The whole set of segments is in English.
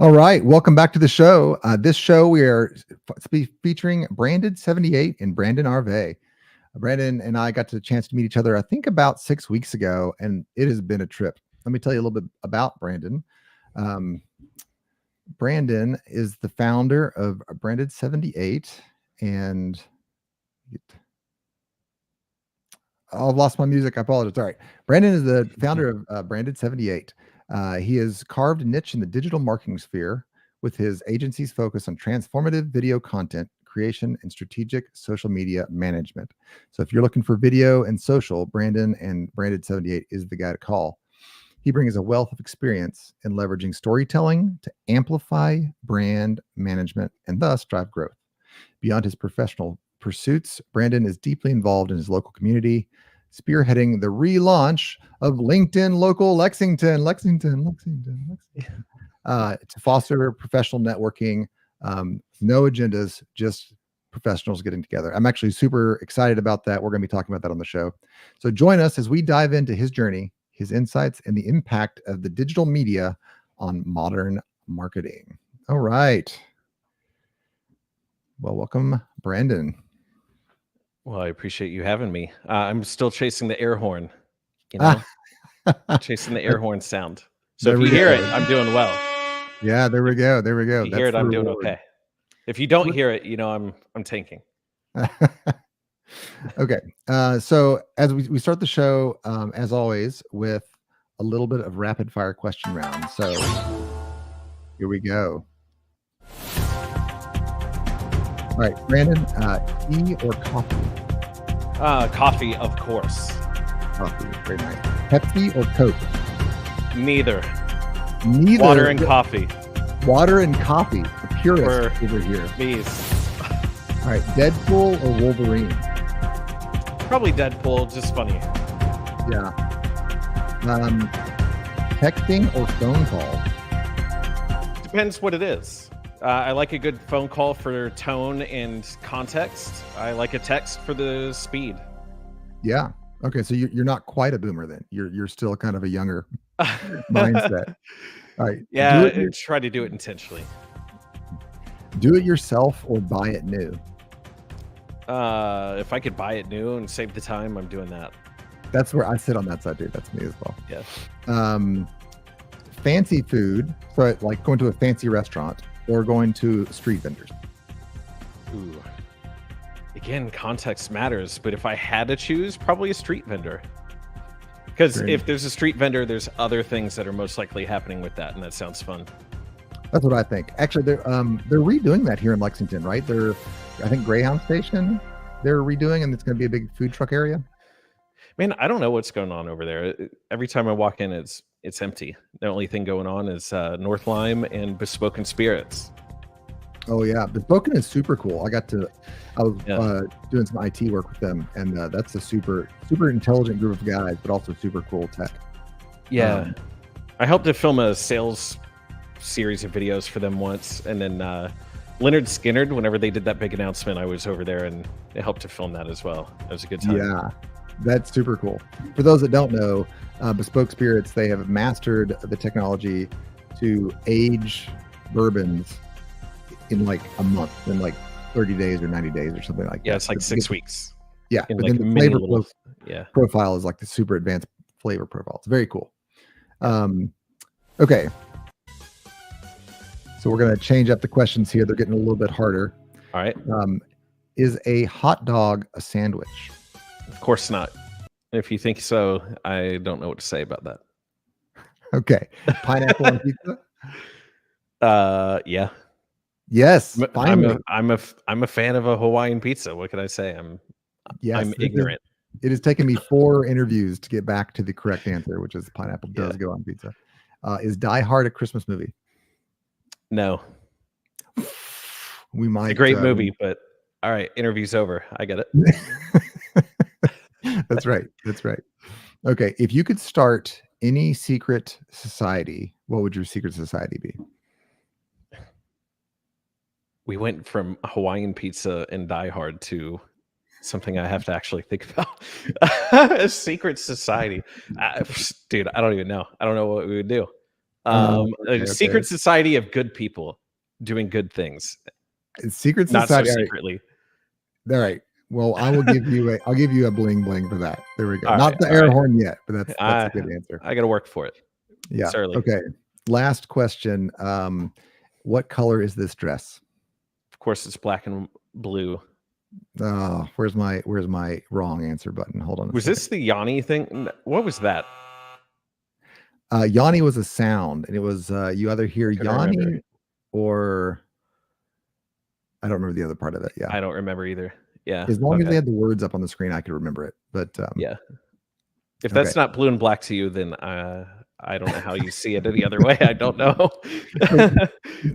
All right, welcome back to the show. This show we are featuring Branded78 and Brandon Arvay. Brandon and I got the chance to meet each other, I think, about 6 weeks ago, and it has been a trip. Let me tell you a little bit about Brandon. Um, Brandon is the founder of Branded78, and I've lost my music. I apologize. All right. Brandon is the founder of Branded78. He has carved a niche in the digital marketing sphere with his agency's focus on transformative video content creation and strategic social media management. So if you're looking for video and social, Brandon and Branded78 is the guy to call. He brings a wealth of experience in leveraging storytelling to amplify brand management and thus drive growth. Beyond his professional pursuits, Brandon is deeply involved in his local community, spearheading the relaunch of LinkedIn Local Lexington, to foster professional networking. No agendas, just professionals getting together. I'm actually super excited about that. We're going to be talking about that on the show. So join us as we dive into his journey, his insights, and the impact of the digital media on modern marketing. All right. Well, welcome, Brandon. Well, I appreciate you having me. I'm still chasing the air horn, chasing the air horn sound. So if you hear it, I'm doing well. Yeah, there we go. If you hear it, I'm doing okay. If you don't hear it, I'm tanking. Okay. So as we start the show, as always, with a little bit of rapid fire question round. So here we go. All right, Brandon, tea or coffee? Coffee, of course. Coffee, very nice. Pepsi or Coke? Neither. Water and coffee. Water and coffee. The purist over here. Please. All right, Deadpool or Wolverine? Probably Deadpool, just funny. Yeah. Texting or phone call? Depends what it is. I like a good phone call for tone and context. I like a text for the speed. Yeah. Okay. So you're not quite a boomer then. You're still kind of a younger mindset. All right. Yeah. Try to do it intentionally. Do it yourself or buy it new? If I could buy it new and save the time, I'm doing that. That's where I sit on that side, dude. That's me as well. Yeah. Fancy food. So like going to a fancy restaurant or going to street vendors? Ooh. Again, context matters, but if I had to choose, probably a street vendor. Because if there's a street vendor, there's other things that are most likely happening with that, and that sounds fun. That's what I think. Actually, they're redoing that here in Lexington, right? I think Greyhound Station, they're redoing, and it's going to be a big food truck area. Man, I don't know what's going on over there. Every time I walk in, it's empty. The only thing going on is North Lime and Bespoken Spirits. Oh yeah, Bespoken is super cool. I was doing some IT work with them, and that's a super intelligent group of guys, but also super cool tech. Yeah, I helped to film a sales series of videos for them once, and then Leonard Skinnerd, whenever they did that big announcement, I was over there and it helped to film that as well. It was a good time. Yeah, that's super cool. For those that don't know, Bespoke Spirits, they have mastered the technology to age bourbons in like a month, in like 30 days or 90 days or something like that. Yeah, it's like 6 weeks. Yeah, but like then the flavor profile is like the super advanced flavor profile. It's very cool. Okay. So we're going to change up the questions here. They're getting a little bit harder. All right. Is a hot dog a sandwich? Of course not. If you think so, I don't know what to say about that. Okay. Pineapple on pizza? Yeah. Yes. I'm a fan of a Hawaiian pizza. What can I say? I'm ignorant. It has taken me 4 interviews to get back to the correct answer, which is pineapple does go on pizza. Is Die Hard a Christmas movie? No. We might. It's a great movie, but all right, interview's over. I get it. That's right. Okay. If you could start any secret society, what would your secret society be? We went from Hawaiian pizza and Die Hard to something I have to actually think about. A secret society. Dude, I don't even know. I don't know what we would do. Secret society of good people doing good things. Secret Not society. so secretly. All right. Well, I'll give you a bling bling for that. There we go. All Not right, the all air right. horn yet, but that's a good answer. I got to work for it. Yeah. It's early. Okay. Last question. What color is this dress? Of course, it's black and blue. Oh, where's my wrong answer button? Hold on. Was this the Yanni thing? What was that? Yanni was a sound, and it was you either hear Yanni or I don't remember the other part of it. Yeah, I don't remember either. Yeah, as long as they had the words up on the screen, I could remember it. But yeah, if that's not blue and black to you, then I don't know how you see it any other way. I don't know.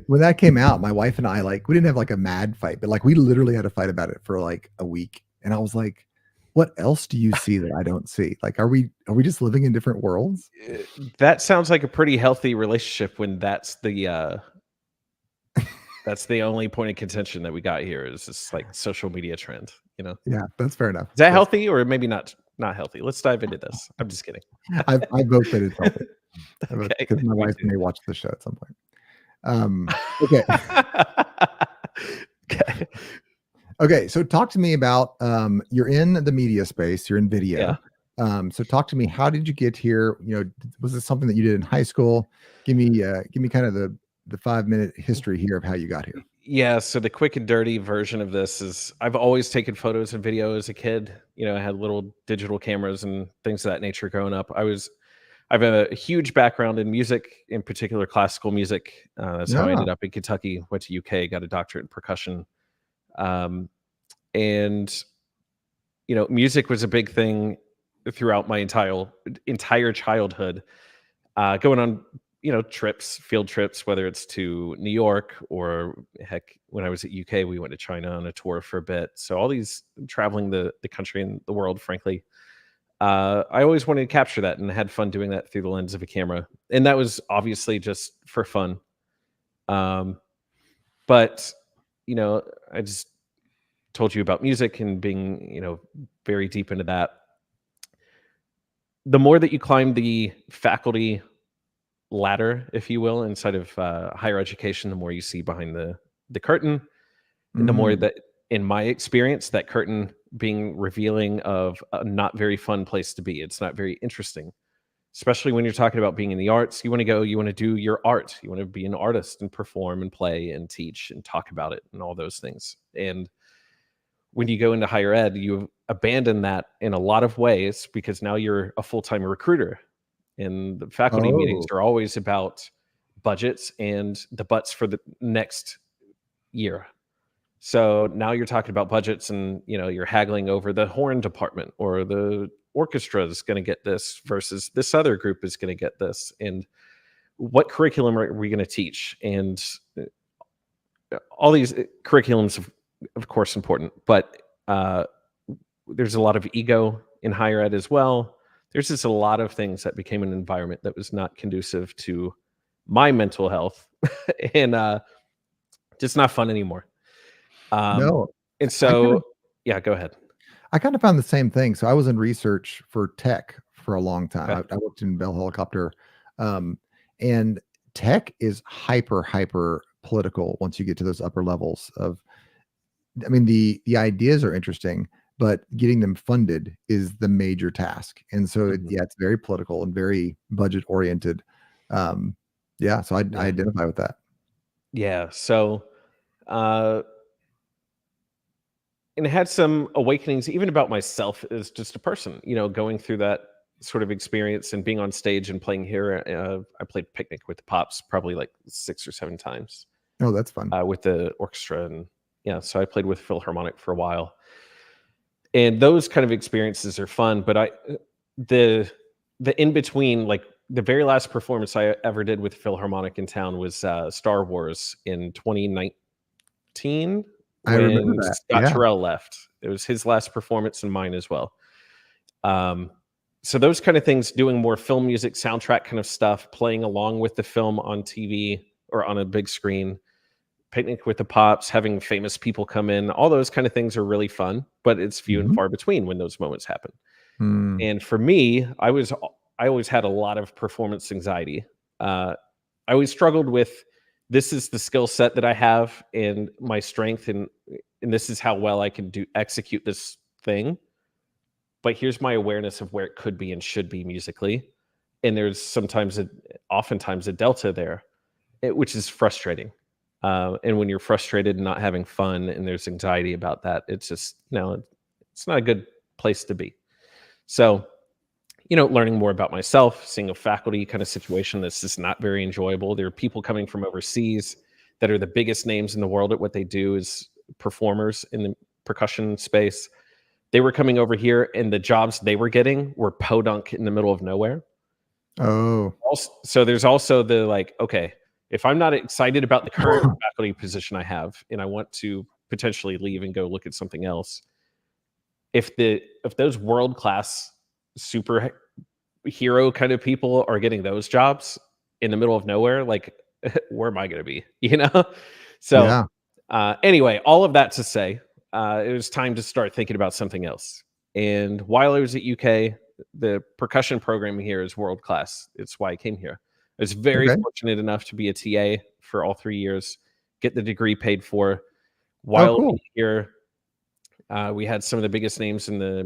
When that came out, my wife and I, like, we didn't have like a mad fight, but like we literally had a fight about it for like a week. And I was like, what else do you see that I don't see? Like, are we just living in different worlds? That sounds like a pretty healthy relationship when that's the only point of contention that we got here is this like social media trend, you know? Yeah, that's fair enough. Is that healthy or maybe not healthy? Let's dive into this. I'm just kidding. I vote that it's healthy. Okay. Because my wife may watch the show at some point. Okay. Okay. So talk to me about you're in the media space, you're in video. Yeah. So talk to me, how did you get here? You know, was this something that you did in high school? Give me kind of the 5-minute history here of how you got here. Yeah, so the quick and dirty version of this is I've always taken photos and video as a kid. You know, I had little digital cameras and things of that nature growing up. I have a huge background in music, in particular classical music. That's how I ended up in Kentucky, went to UK, got a doctorate in percussion. And, you know, music was a big thing throughout my entire childhood. Going on, you know, field trips, whether it's to New York or heck, when I was at UK, we went to China on a tour for a bit. So all these traveling the country and the world, frankly, I always wanted to capture that and had fun doing that through the lens of a camera. And that was obviously just for fun. But, you know, I just told you about music and being, you know, very deep into that. The more that you climb the faculty ladder, if you will, inside of higher education, the more you see behind the curtain, and the more that, in my experience, that curtain being revealing of a not very fun place to be. It's not very interesting, especially when you're talking about being in the arts. You want to do your art. You want to be an artist and perform and play and teach and talk about it and all those things. And when you go into higher ed, you abandon that in a lot of ways because now you're a full-time recruiter. And the faculty meetings are always about budgets and the butts for the next year. So now you're talking about budgets and, you know, you're haggling over the horn department or the orchestra is going to get this versus this other group is going to get this. And what curriculum are we going to teach? And all these curriculums, of course, important, but there's a lot of ego in higher ed as well. There's just a lot of things that became an environment that was not conducive to my mental health and just not fun anymore. No. And so, yeah, go ahead. I kind of found the same thing. So I was in research for tech for a long time. Okay. I worked in Bell Helicopter. And tech is hyper political once you get to those upper levels of, I mean, the ideas are interesting, but getting them funded is the major task. And so, yeah, it's very political and very budget oriented. Yeah. So I identify with that. Yeah. So, and I had some awakenings even about myself as just a person, you know, going through that sort of experience and being on stage and playing here. I played Picnic with the Pops probably like 6 or 7 times. Oh, that's fun. With the orchestra. And yeah, so I played with Philharmonic for a while. And those kind of experiences are fun. But the in-between, like the very last performance I ever did with Philharmonic in town was Star Wars in 2019. I remember that. Scott Terrell left. It was his last performance and mine as well. So those kind of things, doing more film music, soundtrack kind of stuff, playing along with the film on TV or on a big screen, Picnic with the Pops, having famous people come in, all those kind of things are really fun, but it's few and far between when those moments happen. And for me, I always had a lot of performance anxiety. I always struggled with, this is the skill set that I have and my strength, and this is how well I can execute this thing. But here's my awareness of where it could be and should be musically. And there's oftentimes a delta there, which is frustrating. And when you're frustrated and not having fun and there's anxiety about that, it's just, it's not a good place to be. So, learning more about myself, seeing a faculty kind of situation that's just not very enjoyable. There are people coming from overseas that are the biggest names in the world at what they do as performers in the percussion space. They were coming over here, and the jobs they were getting were podunk in the middle of nowhere. Oh. So there's also the okay, if I'm not excited about the current faculty position I have, and I want to potentially leave and go look at something else, if those world-class superhero kind of people are getting those jobs in the middle of nowhere, where am I going to be? So anyway, all of that to say, it was time to start thinking about something else. And while I was at UK, the percussion program here is world class. It's why I came here. I was very fortunate enough to be a TA for all 3 years, get the degree paid for. While here, we had some of the biggest names in the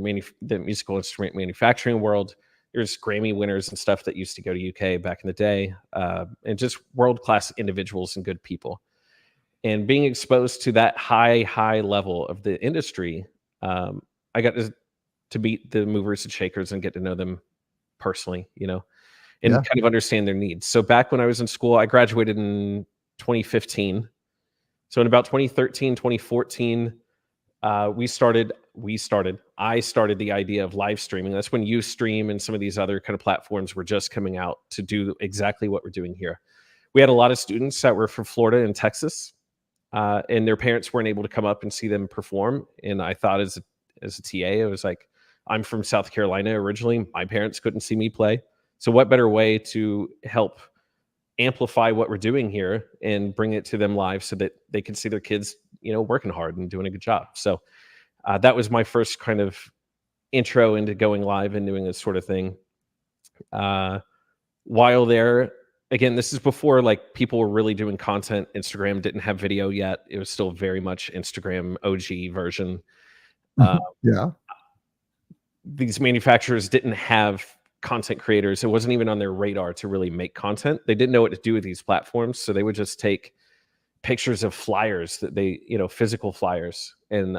musical instrument manufacturing world. There's Grammy winners and stuff that used to go to UK back in the day, and just world-class individuals and good people. And being exposed to that high level of the industry, I got to meet the movers and shakers and get to know them personally, and kind of understand their needs. So back when I was in school, I graduated in 2015. So in about 2013, 2014, I started the idea of live streaming. That's when Ustream and some of these other kind of platforms were just coming out to do exactly what we're doing here. We had a lot of students that were from Florida and Texas, and their parents weren't able to come up and see them perform. And I thought as a TA, I was like, I'm from South Carolina originally. My parents couldn't see me play. So what better way to help amplify what we're doing here and bring it to them live so that they can see their kids, working hard and doing a good job. So that was my first kind of intro into going live and doing this sort of thing. While there, again, this is before people were really doing content. Instagram didn't have video yet. It was still very much Instagram OG version. These manufacturers didn't have content creators. It wasn't even on their radar to really make content. They didn't know what to do with these platforms. So they would just take pictures of flyers that they, physical flyers and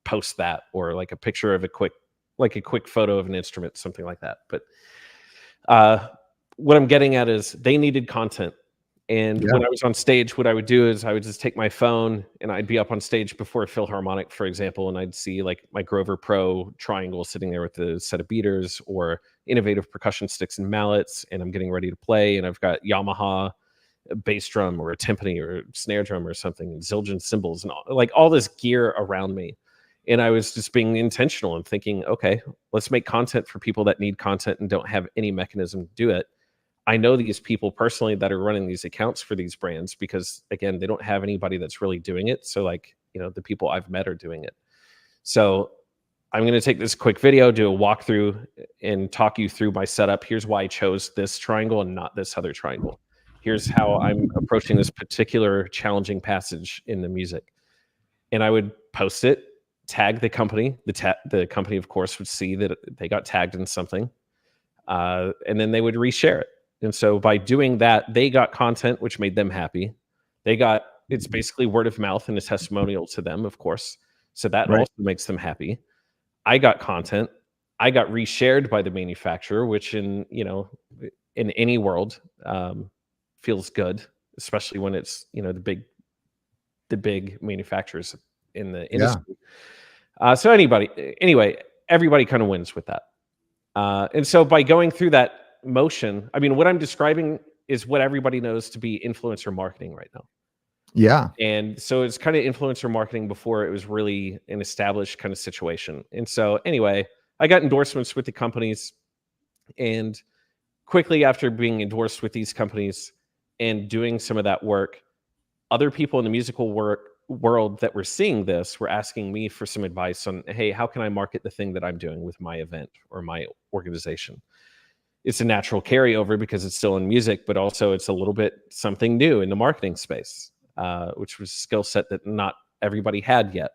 post that, or a picture of a quick photo of an instrument, something like that. But what I'm getting at is they needed content. And when I was on stage, what I would do is I would just take my phone and I'd be up on stage before a Philharmonic, for example, and I'd see my Grover Pro triangle sitting there with a set of beaters or innovative percussion sticks and mallets, and I'm getting ready to play, and I've got Yamaha bass drum or a timpani or a snare drum or something, and Zildjian cymbals and all this gear around me. And I was just being intentional and thinking, okay, let's make content for people that need content and don't have any mechanism to do it. I know these people personally that are running these accounts for these brands because, again, they don't have anybody that's really doing it. So the people I've met are doing it. So I'm going to take this quick video, do a walkthrough, and talk you through my setup. Here's why I chose this triangle and not this other triangle. Here's how I'm approaching this particular challenging passage in the music. And I would post it, tag the company. The company, of course, would see that they got tagged in something, and then they would reshare it. And so by doing that, they got content, which made them happy. It's basically word of mouth and a testimonial to them, of course. So that also makes them happy. I got content. I got reshared by the manufacturer, which in any world feels good, especially when it's, the big manufacturers in the industry. So anyway, everybody kind of wins with that. And so by going through that motion, I mean, what I'm describing is what everybody knows to be influencer marketing right now. Yeah. And so it's kind of influencer marketing before it was really an established kind of situation. And so anyway, I got endorsements with the companies, and quickly after being endorsed with these companies and doing some of that work, other people in the musical world that were seeing this were asking me for some advice on, hey, how can I market the thing that I'm doing with my event or my organization? it's a natural carryover because it's still in music, but also it's a little bit something new in the marketing space, which was a skill set that not everybody had yet,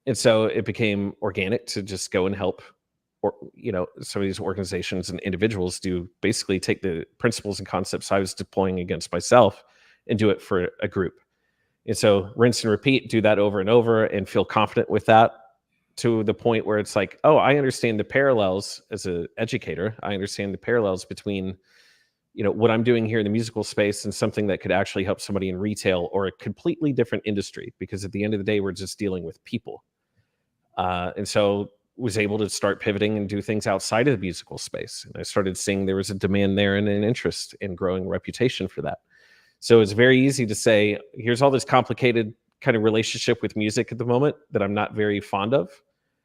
and so it became organic to just go and help, or some of these organizations and individuals do basically take the principles and concepts I was deploying against myself and do it for a group. And so rinse and repeat, do that over and over and feel confident with that, to the point where it's like, oh, I understand the parallels as an educator. I understand the parallels between, what I'm doing here in the musical space and something that could actually help somebody in retail or a completely different industry, because at the end of the day, we're just dealing with people. And so was able to start pivoting and do things outside of the musical space. And I started seeing there was a demand there and an interest in growing reputation for that. So it's very easy to say, here's all this complicated kind of relationship with music at the moment that I'm not very fond of.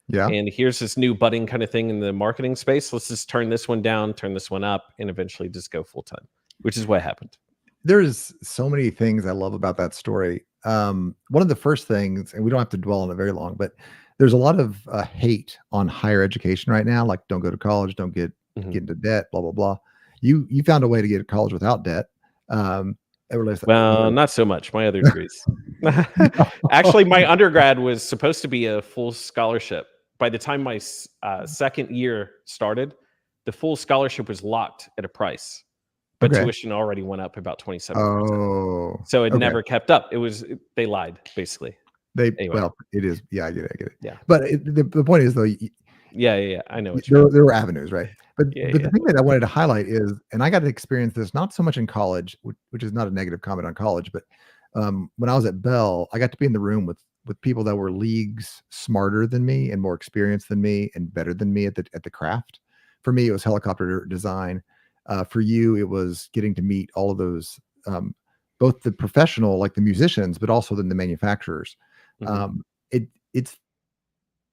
Yeah. And here's this new budding kind of thing in the marketing space. Let's just turn this one down, turn this one up, and eventually just go full time, which is what happened. There's so many things I love about that story. One of the first things, and we don't have to dwell on it very long, but there's a lot of hate on higher education right now. Like, don't go to college, don't get into debt, blah, blah, blah. You found a way to get to college without debt. Well, not so much. My other degrees. Actually, my undergrad was supposed to be a full scholarship. By the time my second year started, the full scholarship was locked at a price, but tuition already went up about 27%. Oh, so it never kept up. They lied, basically. Well, it is. Yeah, I get it. Yeah. But the point is, though, yeah. I know. There were avenues, right? But the thing that I wanted to highlight is, and I got to experience this not so much in college, which is not a negative comment on college, but when I was at Bell, I got to be in the room with people that were leagues smarter than me and more experienced than me and better than me at the craft. For me, it was helicopter design. For you, it was getting to meet all of those, both the professional, like the musicians, but also then the manufacturers. Mm-hmm. It's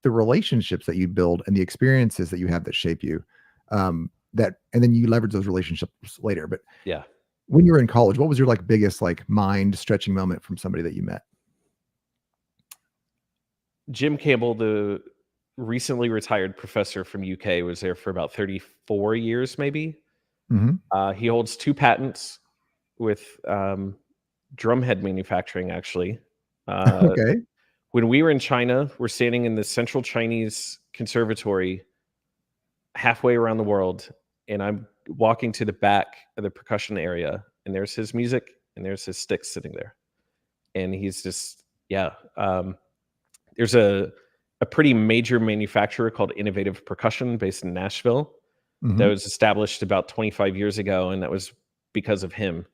the relationships that you build and the experiences that you have that shape you, and then you leverage those relationships later. But yeah, when you were in college, what was your biggest mind stretching moment from somebody that you met? Jim Campbell, the recently retired professor from UK, was there for about 34 years, maybe. Mm-hmm. He holds 2 patents with drumhead manufacturing, actually. Okay. When we were in China, we're standing in the Central Chinese Conservatory halfway around the world, and I'm walking to the back of the percussion area, and there's his music, and there's his sticks sitting there. And he's just, there's a pretty major manufacturer called Innovative Percussion based in Nashville that was established about 25 years ago, and that was because of him.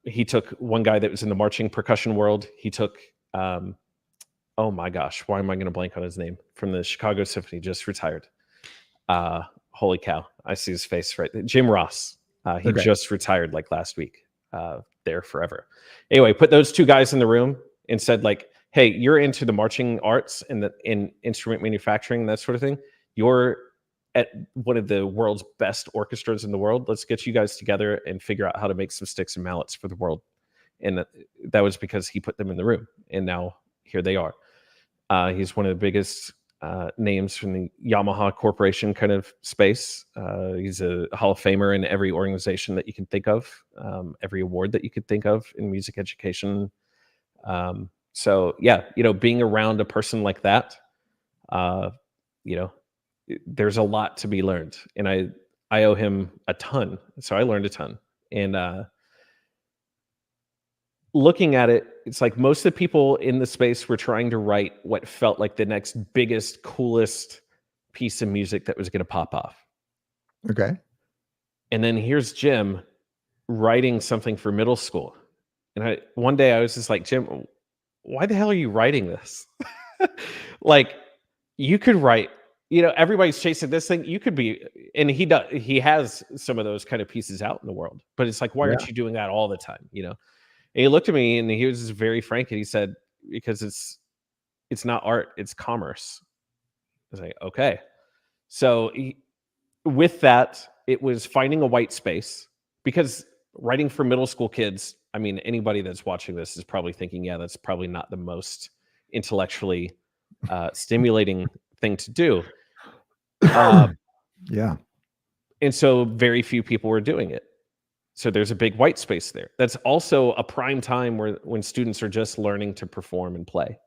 He took one guy that was in the marching percussion world. He took, oh my gosh, why am I going to blank on his name? From the Chicago Symphony, just retired. Holy cow, I see his face right there. Jim Ross. He just retired last week. There forever. Anyway, put those 2 guys in the room and said, hey, you're into the marching arts and in instrument manufacturing, that sort of thing. You're at one of the world's best orchestras in the world. Let's get you guys together and figure out how to make some sticks and mallets for the world. And that was because he put them in the room. And now here they are. He's one of the biggest names from the Yamaha Corporation kind of space. He's a Hall of Famer in every organization that you can think of, every award that you could think of in music education. So yeah, being around a person like that, there's a lot to be learned, and I owe him a ton. So I learned a ton. And looking at it, it's like most of the people in the space were trying to write what felt like the next biggest, coolest piece of music that was going to pop off. Okay. And then here's Jim writing something for middle school. And one day I was just like, Jim, why the hell are you writing this? You could write, everybody's chasing this thing. You could be, and he has some of those kind of pieces out in the world, but it's like, why aren't you doing that all the time? And he looked at me and he was just very frank. And he said, because it's not art, it's commerce. I was like, okay. So with that, it was finding a white space, because writing for middle school kids, I mean, anybody that's watching this is probably thinking, yeah, that's probably not the most intellectually stimulating thing to do. Yeah. And so very few people were doing it. So there's a big white space there. That's also a prime time when students are just learning to perform and play.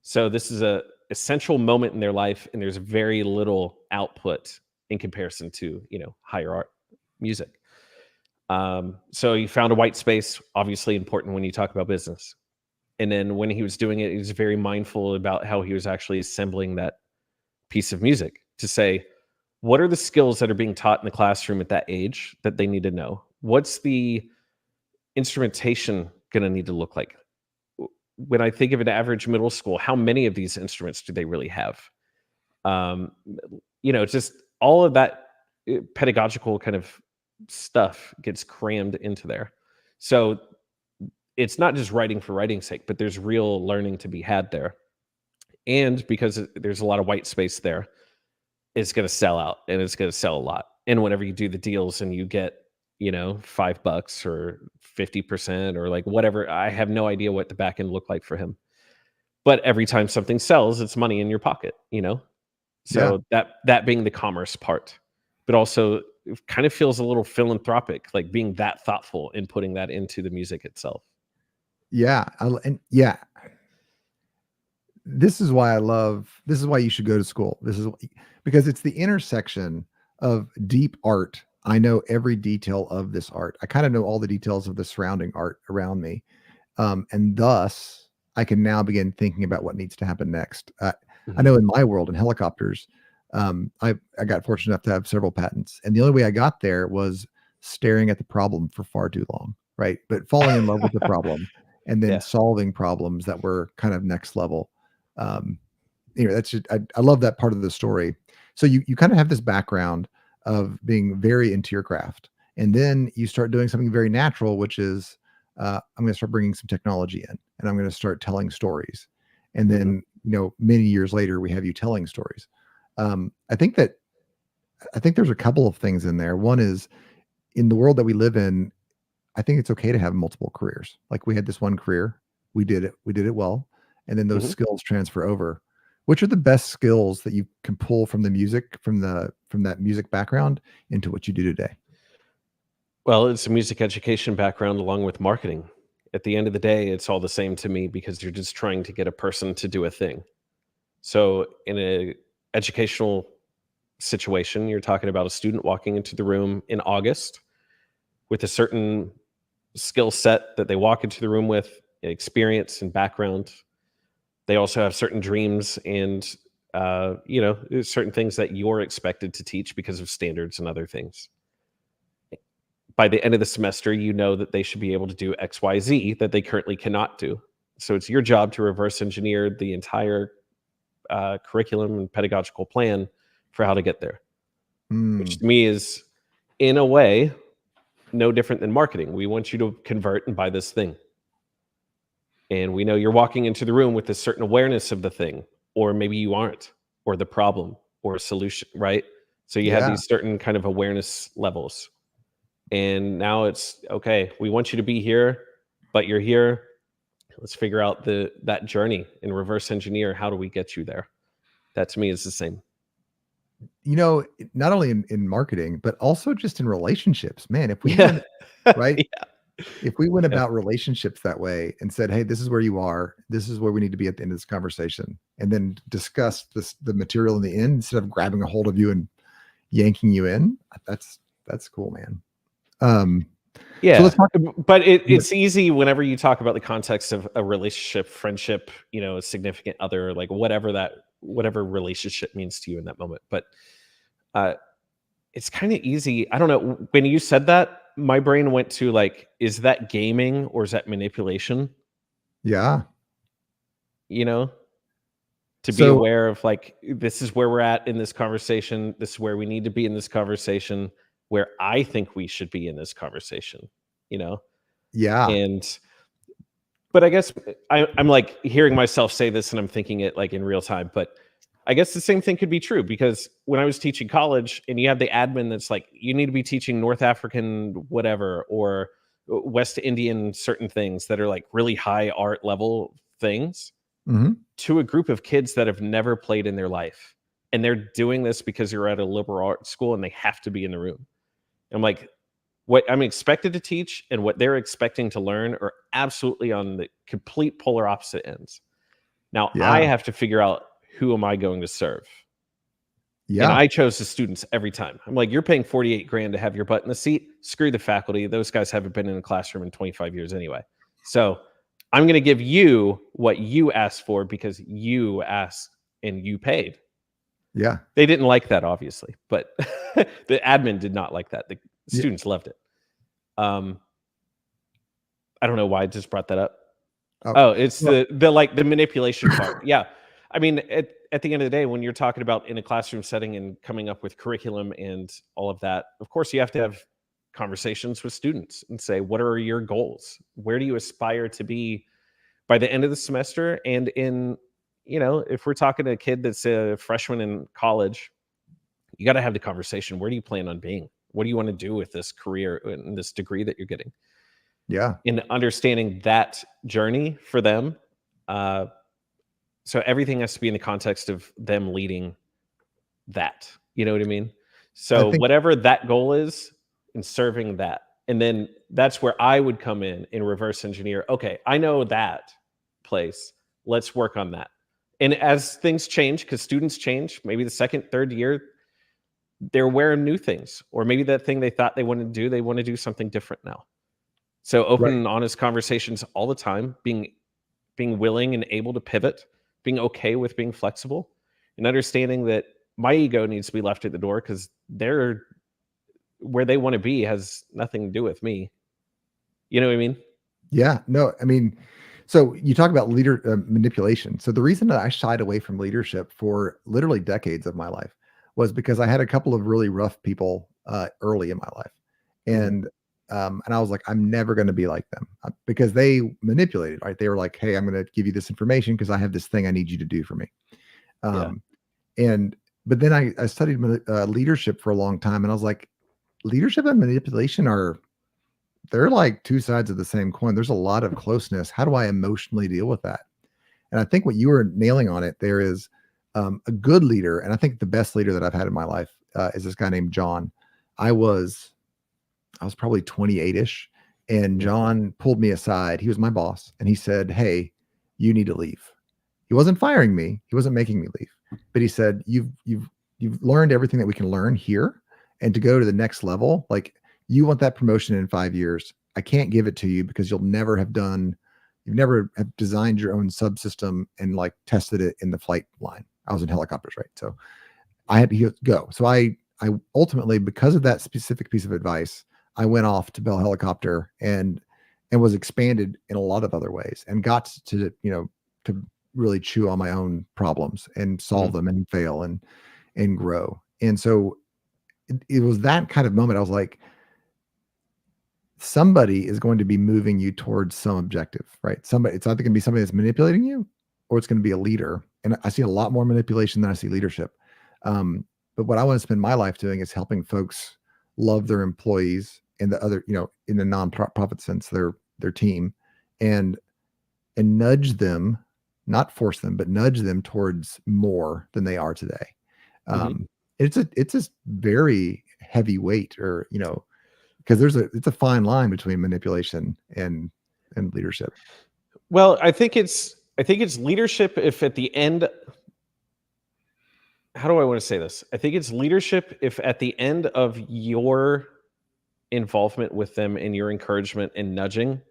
So this is a essential moment in their life, and there's very little output in comparison to, higher art music. So he found a white space, obviously important when you talk about business. And then when he was doing it, he was very mindful about how he was actually assembling that piece of music to say, what are the skills that are being taught in the classroom at that age that they need to know? What's the instrumentation going to need to look like? When I think of an average middle school, how many of these instruments do they really have? Um, just all of that pedagogical kind of stuff gets crammed into there. So it's not just writing for writing's sake, but there's real learning to be had there. And because there's a lot of white space there, it's going to sell out, and it's going to sell a lot. And whenever you do the deals and you get, $5 or 50% or like whatever, I have no idea what the back end looked like for him. But every time something sells, it's money in your pocket, Yeah. So that being the commerce part, but also it kind of feels a little philanthropic, like being that thoughtful and putting that into the music itself. Yeah. Yeah. This is why you should go to school. Because it's the intersection of deep art. I know every detail of this art. I kind of know all the details of the surrounding art around me. And thus I can now begin thinking about what needs to happen next. I know in my world in helicopters, I got fortunate enough to have several patents. And the only way I got there was staring at the problem for far too long. Right. But falling in love with the problem and then Yeah. solving problems that were kind of next level. That's just, I love that part of the story. So you kind of have this background of being very into your craft, and then you start doing something very natural, which is I'm going to start bringing some technology in, and I'm going to start telling stories. And then many years later, we have you telling stories. I think there's a couple of things in there. One is, in the world that we live in, I think it's okay to have multiple careers. Like, we had this one career, we did it well, and then those skills transfer over. Which are the best skills that you can pull from the music, from that music background into what you do today? Well, it's a music education background along with marketing. At the end of the day, it's all the same to me because you're just trying to get a person to do a thing. So in a educational situation, you're talking about a student walking into the room in August with a certain skill set that they walk into the room with, experience and background. They also have certain dreams and certain things that you're expected to teach because of standards and other things. By the end of the semester, you know that they should be able to do XYZ that they currently cannot do. So it's your job to reverse engineer the entire curriculum and pedagogical plan for how to get there, which to me is, in a way, no different than marketing. We want you to convert and buy this thing. And we know you're walking into the room with a certain awareness of the thing, or maybe you aren't, or the problem, or a solution, right? So you have these certain kind of awareness levels. And now it's, okay, we want you to be here, but you're here. Let's figure out that journey and reverse engineer. How do we get you there? That to me is the same. Not only in marketing, but also just in relationships, man. If we went, right? Yeah. If we went about relationships that way and said, hey, this is where you are, this is where we need to be at the end of this conversation, and then discuss the material in the end instead of grabbing a hold of you and yanking you in, that's cool, man. Yeah. So let's talk but it's easy whenever you talk about the context of a relationship, friendship, a significant other, like whatever relationship means to you in that moment. But it's kind of easy. I don't know. When you said that, my brain went to like, is that gaming or is that manipulation? Yeah. To be aware of like, this is where we're at in this conversation. This is where we need to be in this conversation, where I think we should be in this conversation, Yeah. But I guess I'm like hearing myself say this and I'm thinking it like in real time, but I guess the same thing could be true, because when I was teaching college and you have the admin that's like, you need to be teaching North African whatever or West Indian certain things that are like really high art level things to a group of kids that have never played in their life. and they're doing this because you're at a liberal arts school and they have to be in the room. I'm like, what I'm expected to teach and what they're expecting to learn are absolutely on the complete polar opposite ends. Now I have to figure out, who am I going to serve? And I chose the students every time. I'm like, you're paying 48 grand to have your butt in the seat. Screw the faculty. Those guys haven't been in a classroom in 25 years anyway. So I'm going to give you what you asked for because you asked and you paid. Yeah. They didn't like that, obviously, but the admin did not like that. The students loved it. I don't know why I just brought that up. Oh, it's the manipulation part. Yeah. I mean, at the end of the day, when you're talking about in a classroom setting and coming up with curriculum and all of that, of course, you have to have conversations with students and say, what are your goals? Where do you aspire to be by the end of the semester? And if we're talking to a kid that's a freshman in college, you got to have the conversation. Where do you plan on being? What do you want to do with this career and this degree that you're getting? Yeah. In understanding that journey for them. So everything has to be in the context of them leading that. You know what I mean? So whatever that goal is, and serving that. And then that's where I would come in and reverse engineer. Okay, I know that place. Let's work on that. And as things change, because students change, maybe the second, third year, they're aware of new things. Or maybe that thing they thought they wanted to do, they want to do something different now. So open and honest conversations all the time, being willing and able to pivot, being okay with being flexible, and understanding that my ego needs to be left at the door because they're where they want to be has nothing to do with me. You know what I mean? Yeah. No, I mean, so you talk about leader manipulation. So the reason that I shied away from leadership for literally decades of my life was because I had a couple of really rough people early in my life. And I was like, I'm never going to be like them because they manipulated, right? They were like, hey, I'm going to give you this information because I have this thing I need you to do for me. But then I studied leadership for a long time, and I was like, leadership and manipulation they're like two sides of the same coin. There's a lot of closeness. How do I emotionally deal with that? And I think what you were nailing on it there is a good leader. And I think the best leader that I've had in my life is this guy named John. I was probably 28-ish, and John pulled me aside. He was my boss, and he said, hey, you need to leave. He wasn't firing me. He wasn't making me leave, but he said, you've learned everything that we can learn here, and to go to the next level, like, you want that promotion in 5 years. I can't give it to you because you've never have designed your own subsystem and like tested it in the flight line. I was in helicopters, right? So I had to go. So I ultimately, because of that specific piece of advice, I went off to Bell Helicopter and was expanded in a lot of other ways and got to really chew on my own problems and solve them and fail and grow. And so it was that kind of moment. I was like, somebody is going to be moving you towards some objective, right? It's either going to be somebody that's manipulating you, or it's going to be a leader. And I see a lot more manipulation than I see leadership. But what I want to spend my life doing is helping folks love their employees and the other, in the nonprofit sense, their team, and nudge them, not force them, but nudge them towards more than they are today. It's a very heavy weight, or because it's a fine line between manipulation and leadership. Well, I think it's leadership if at the end, how do I want to say this? I think it's leadership if at the end of your involvement with them and your encouragement and nudging,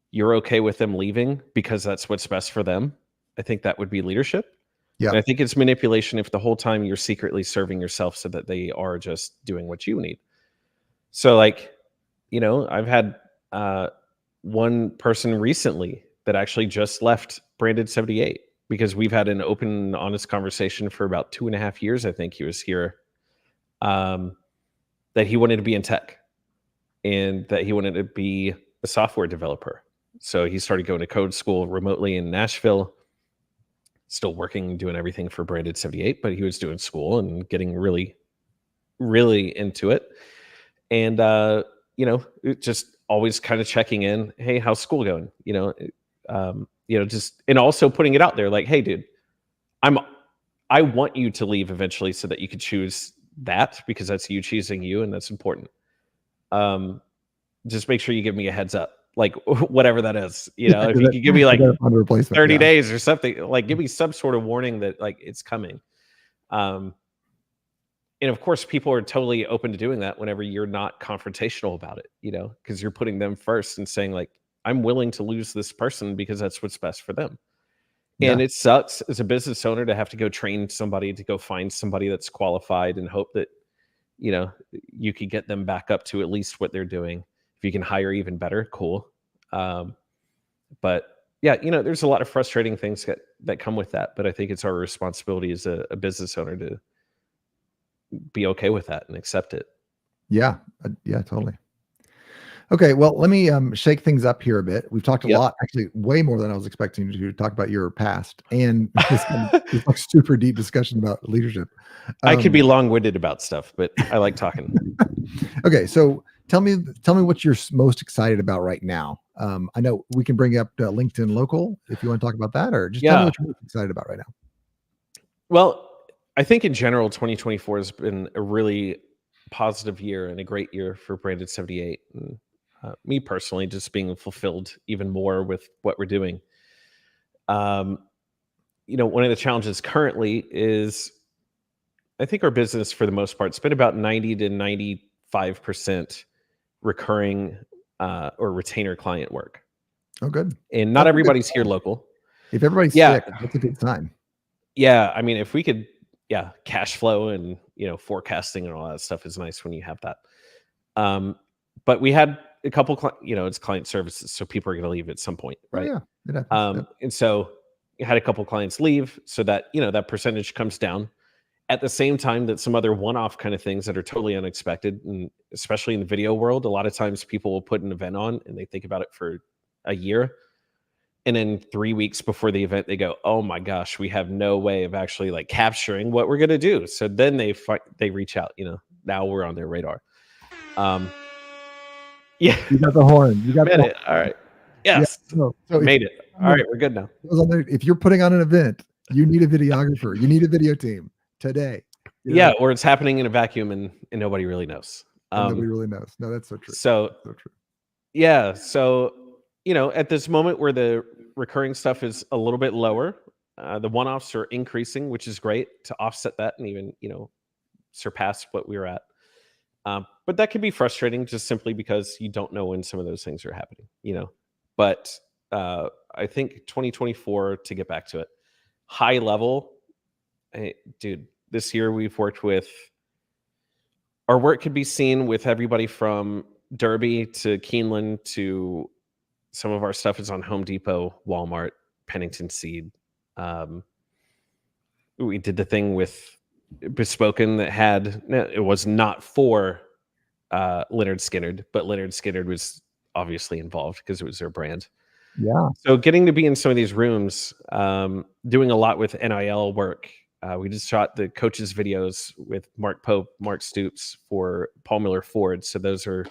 you're okay with them leaving because that's what's best for them. I think that would be leadership. Yeah. And I think it's manipulation if the whole time you're secretly serving yourself so that they are just doing what you need. So like, I've had one person recently that actually just left Branded78 because we've had an open, honest conversation for about 2.5 years. I think he was here, that he wanted to be in tech and that he wanted to be a software developer. So he started going to code school remotely in Nashville, still working, doing everything for Branded78, but he was doing school and getting really, really into it. And, just always kind of checking in. Hey, how's school going? Just, and also putting it out there like, hey, dude, I'm I want you to leave eventually so that you could choose that, because that's you choosing you, and that's important. Just make sure you give me a heads up, like whatever that is. You know, if you could give me like on a replacement, 30 days or something, like give me some sort of warning that like it's coming. And of course, people are totally open to doing that whenever you're not confrontational about it, you know, because you're putting them first and saying, like, I'm willing to lose this person because that's what's best for them. Yeah. And it sucks as a business owner to have to go train somebody, to go find somebody that's qualified and hope that, you know, you could get them back up to at least what they're doing. If you can hire even better, cool. But yeah, you know, there's a lot of frustrating things that come with that. But I think it's our responsibility as a business owner to be okay with that and accept it. Yeah. Yeah, totally. Okay, well, let me shake things up here a bit. We've talked a lot, actually, way more than I was expecting to talk about your past and this like super deep discussion about leadership. I could be long-winded about stuff, but I like talking. Okay, so tell me what you're most excited about right now. I know we can bring up LinkedIn Local if you want to talk about that, or just tell me what you're most excited about right now. Well, I think in general, 2024 has been a really positive year and a great year for Branded78. And me personally, just being fulfilled even more with what we're doing. You know, one of the challenges currently is, I think our business, for the most part, it's been about 90 to 95% recurring or retainer client work. Oh, good. And not everybody's here local. If everybody's sick, that's a good sign. Yeah, I mean, if we could, cash flow and, you know, forecasting and all that stuff is nice when you have that. But we had a couple, you know, it's client services, so people are going to leave at some point, right? Oh, yeah, it happens. And so you had a couple clients leave, so that, you know, that percentage comes down. At the same time that some other one-off kind of things that are totally unexpected, and especially in the video world, a lot of times people will put an event on and they think about it for a year. And then 3 weeks before the event, they go, "Oh my gosh, we have no way of actually like capturing what we're going to do." So then they reach out, you know, now we're on their radar. Yeah. You got the horn. You got it. All right. Yes. Yeah. So made it. All right. We're good now. If you're putting on an event, you need a videographer. You need a video team today. Yeah. Or it's happening in a vacuum and nobody really knows. Nobody really knows. No, that's so true. So true. Yeah. So, you know, at this moment where the recurring stuff is a little bit lower, the one-offs are increasing, which is great to offset that and even, you know, surpass what we were at. But that can be frustrating just simply because you don't know when some of those things are happening, you know. But I think 2024, to get back to it, high level, dude, this year we've worked with, our work could be seen with everybody from Derby to Keeneland to some of our stuff is on Home Depot, Walmart, Pennington Seed. We did the thing with Bespoken that had, it was not for Leonard Skinner, but Leonard Skinner was obviously involved because it was their brand. Yeah. So getting to be in some of these rooms, doing a lot with NIL work. We just shot the coaches videos with Mark Pope, Mark Stoops for Paul Miller Ford. So those are,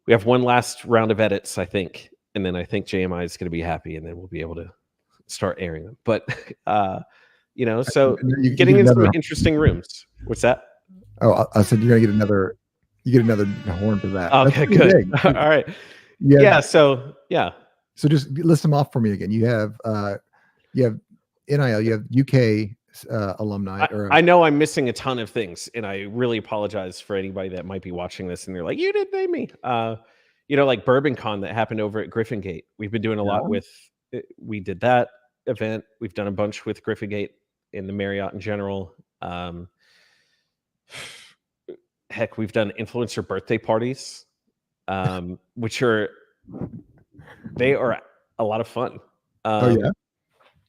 we have one last round of edits, I think. And then I think JMI is going to be happy and then we'll be able to start airing them. But, you know, so getting into some interesting rooms. What's that? Oh, I said you're going to get another, horn for that. Okay, good. All right. Yeah. So, yeah. So just list them off for me again. You have NIL, you have UK alumni. I know I'm missing a ton of things, and I really apologize for anybody that might be watching this and they're like, "You didn't name me." You know, like Bourbon Con that happened over at Griffin Gate. We've been doing a lot with. We did that event. We've done a bunch with Griffin Gate and the Marriott in general. Heck, we've done influencer birthday parties, which are a lot of fun.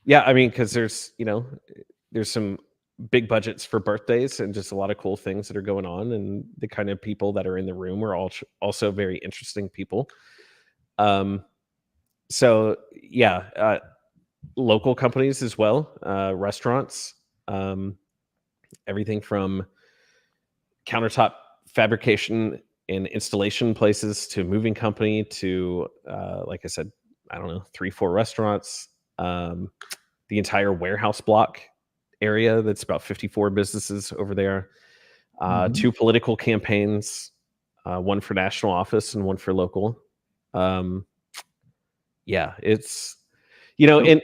Yeah, I mean, because there's some big budgets for birthdays and just a lot of cool things that are going on, and the kind of people that are in the room are also very interesting people. So yeah, local companies as well, restaurants, everything from countertop fabrication and installation places to moving company to, like I said, I don't know, 3-4 restaurants, the entire warehouse block, area. That's about 54 businesses over there. 2 political campaigns, one for national office and one for local. Yeah, it's, and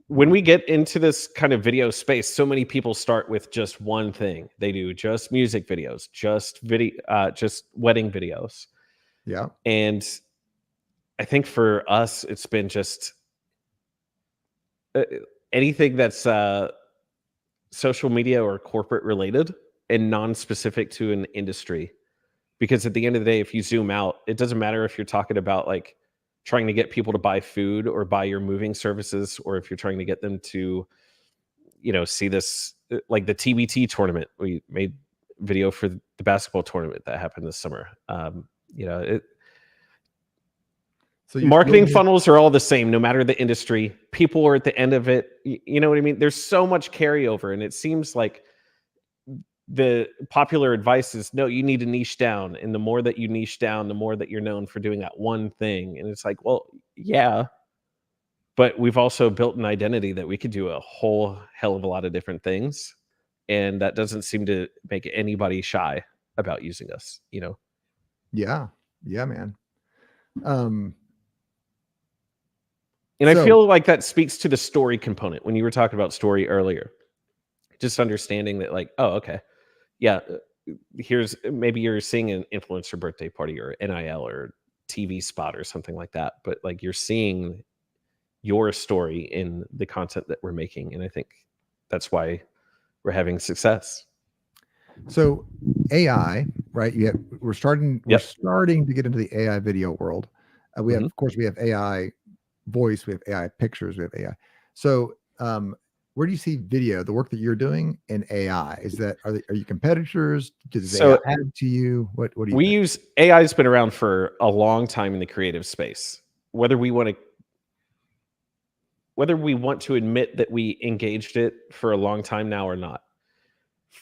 when we get into this kind of video space, so many people start with just one thing. They do just music videos, just wedding videos. Yeah. And I think for us, it's been just anything that's social media or corporate related and non-specific to an industry. Because at the end of the day, if you zoom out, it doesn't matter if you're talking about like trying to get people to buy food or buy your moving services, or if you're trying to get them to, see this, like the TBT tournament. We made video for the basketball tournament that happened this summer. So marketing funnels are all the same, no matter the industry. People are at the end of it. You know what I mean? There's so much carryover, and it seems like the popular advice is, no, you need to niche down. And the more that you niche down, the more that you're known for doing that one thing. And it's like, well, yeah, but we've also built an identity that we could do a whole hell of a lot of different things. And that doesn't seem to make anybody shy about using us, Yeah. Yeah, man. And I feel like that speaks to the story component when you were talking about story earlier. Just understanding that, like, oh, okay. Yeah, maybe you're seeing an influencer birthday party or NIL or TV spot or something like that, but like you're seeing your story in the content that we're making. And I think that's why we're having success. So AI, right? We're starting to get into the AI video world. We have, of course, we have AI voice, we have AI pictures, we have AI. So, where do you see video, the work that you're doing, in AI? Are you competitors? Does AI add to you? What do you think? Use AI has been around for a long time in the creative space. Whether we want to admit that we engaged it for a long time now or not.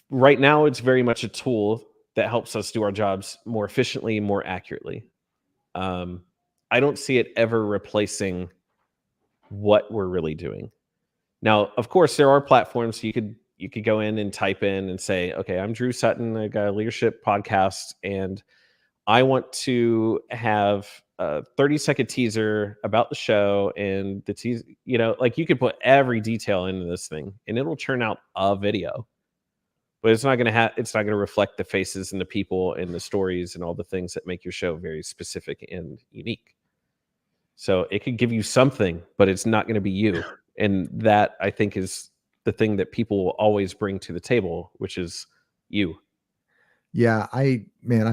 Right now, it's very much a tool that helps us do our jobs more efficiently, more accurately. I don't see it ever replacing what we're really doing. Now, of course, there are platforms you could go in and type in and say, okay, I'm Drew Sutton. I got a leadership podcast, and I want to have a 30-second teaser about the show. And the teaser, like you could put every detail into this thing, and it'll turn out a video. But it's not going to reflect the faces and the people and the stories and all the things that make your show very specific and unique. So it could give you something, but it's not going to be you. And that, I think, is the thing that people will always bring to the table, which is you. Yeah, I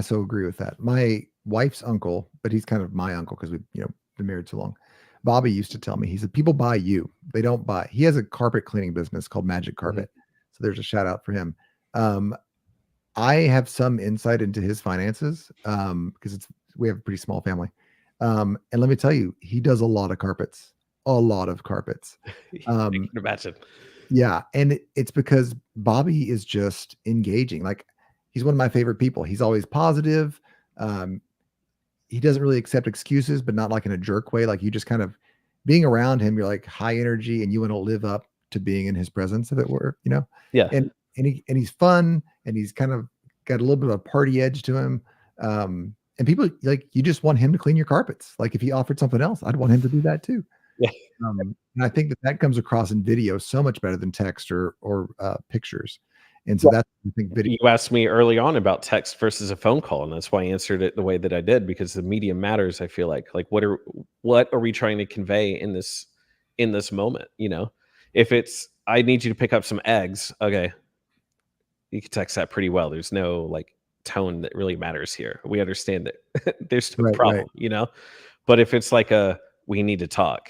so agree with that. My wife's uncle, but he's kind of my uncle because we've been married so long. Bobby used to tell me, he said, people buy you. They don't buy. He has a carpet cleaning business called Magic Carpet. So there's a shout out for him. I have some insight into his finances because we have a pretty small family. And let me tell you, he does a lot of carpets. I can imagine. Yeah. And it's because Bobby is just engaging. Like, he's one of my favorite people. He's always positive. He doesn't really accept excuses, but not like in a jerk way. Like, you just kind of being around him, you're like high energy, and you want to live up to being in his presence, if it were, Yeah. And he's fun, and he's kind of got a little bit of a party edge to him. And people, like, you just want him to clean your carpets. Like, if he offered something else, I'd want him to do that too. Yeah. And I think that comes across in video so much better than text or pictures. And so that's, I think, video. You asked me early on about text versus a phone call, and that's why I answered it the way that I did, because the medium matters. I feel like what are we trying to convey in this moment? If it's, I need you to pick up some eggs, okay, you can text that pretty well. There's no like tone that really matters here. We understand that there's no problem, But if it's like we need to talk,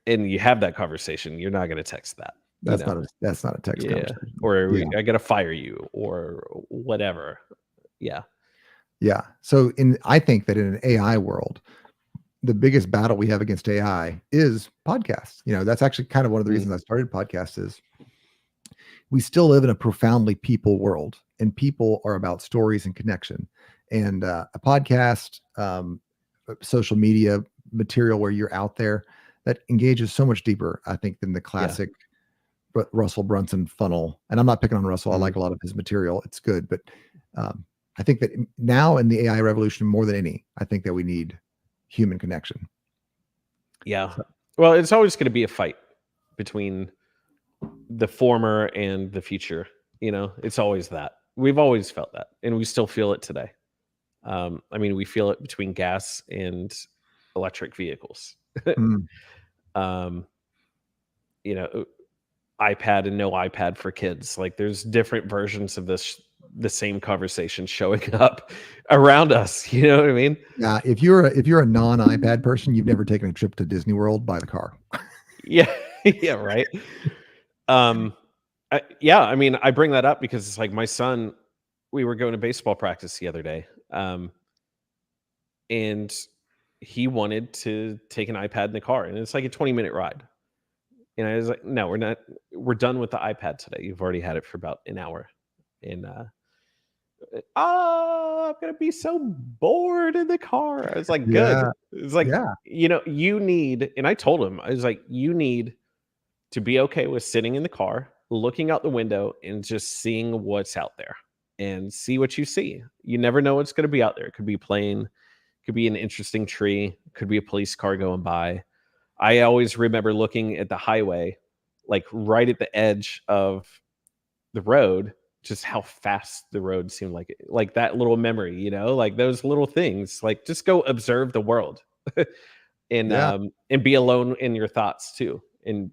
and you have that conversation, you're not going to text that. That's not a text conversation. Or I got to fire you or whatever. Yeah. Yeah. So I think that in an AI world, the biggest battle we have against AI is podcasts. That's actually kind of one of the reasons I started podcasts is we still live in a profoundly people world, and people are about stories and connection. And a podcast, social media material where you're out there, that engages so much deeper, I think, than the classic Russell Brunson funnel. And I'm not picking on Russell. I like a lot of his material. It's good. But I think that now in the AI revolution, more than any, I think that we need human connection. Yeah. Well, it's always going to be a fight between the former and the future. It's always that. We've always felt that, and we still feel it today. I mean, we feel it between gas and electric vehicles. iPad and no iPad for kids. Like, there's different versions of the same conversation showing up around us. You know what I mean? Yeah. If you're a non-iPad person, you've never taken a trip to Disney World by the car. Yeah. Yeah. Right. I mean, I bring that up because it's like my son, we were going to baseball practice the other day. And he wanted to take an iPad in the car, and it's like a 20-minute ride. And I was like, no, we're not. We're done with the iPad today. You've already had it for about an hour. And I'm gonna be so bored in the car. I was like, good. Yeah. It's like, you need, and I told him, I was like, you need to be okay with sitting in the car, looking out the window, and just seeing what's out there and see what you see. You never know what's going to be out there. It could be a plane, could be an interesting tree, could be a police car going by. I always remember looking at the highway, like right at the edge of the road, just how fast the road seemed like that little memory, like those little things, like just go observe the world and be alone in your thoughts too. And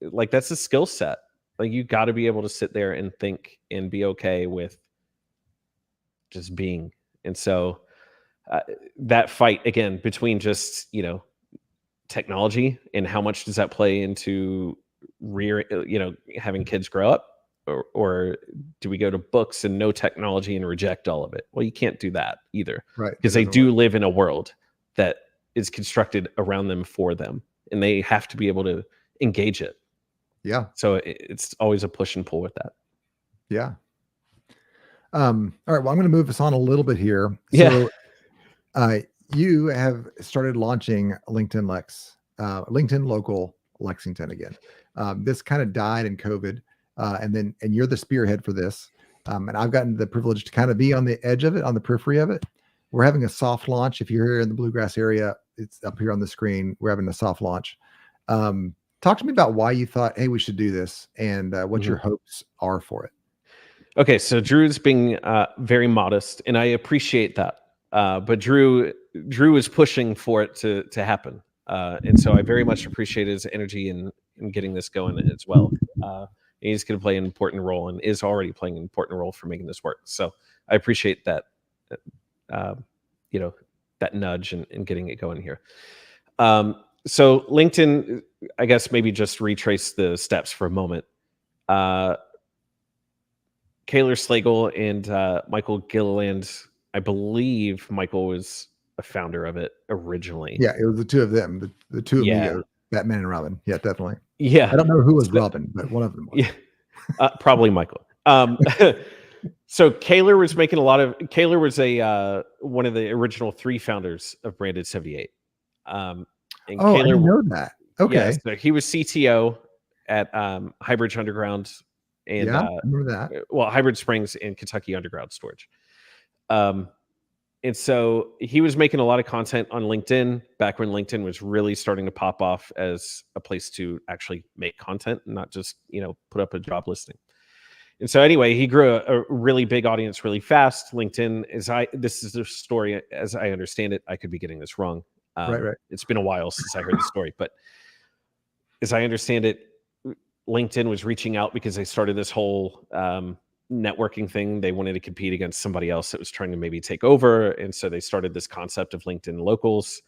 like, that's a skill set. Like, you got to be able to sit there and think and be okay with just being. And so that fight again between just, technology and how much does that play into having kids grow up, or do we go to books and no technology and reject all of it? Well, you can't do that either, right? Because they do live in a world that is constructed around them for them, and they have to be able to engage it. Yeah. So it's always a push and pull with that. Yeah. All right. Well, I'm going to move us on a little bit here. Yeah. So, you have started launching LinkedIn Local Lexington again. This kind of died in COVID, and you're the spearhead for this. And I've gotten the privilege to kind of be on the edge of it, on the periphery of it. We're having a soft launch. If you're here in the Bluegrass area, it's up here on the screen. We're having a soft launch. Talk to me about why you thought, hey, we should do this, and what your hopes are for it. Okay, so Drew's being very modest, and I appreciate that. But Drew is pushing for it to happen, and so I very much appreciate his energy in getting this going as well. He's going to play an important role, and is already playing an important role for making this work. So I appreciate that, that nudge and getting it going here. So LinkedIn, I guess maybe just retrace the steps for a moment. Kaylor Slagle and Michael Gilliland, I believe Michael was a founder of it originally. Yeah, it was the two of them, the two amigos, Batman and Robin. Yeah, definitely. Yeah. I don't know who was Robin, but one of them was. Yeah, probably Michael. So Kaylor was making Kaylor was one of the original 3 founders of Branded78. And Kaylor, I didn't know that. Okay. Yeah, so he was CTO at Highbridge Underground and I remember that. Well, Hybrid Springs and Kentucky Underground Storage. And so he was making a lot of content on LinkedIn back when LinkedIn was really starting to pop off as a place to actually make content and not just, put up a job listing. And so anyway, he grew a really big audience really fast. LinkedIn this is the story as I understand it. I could be getting this wrong. Right. It's been a while since I heard the story, but as I understand it, LinkedIn was reaching out because they started this whole networking thing. They wanted to compete against somebody else that was trying to maybe take over. And so they started this concept of LinkedIn Locals.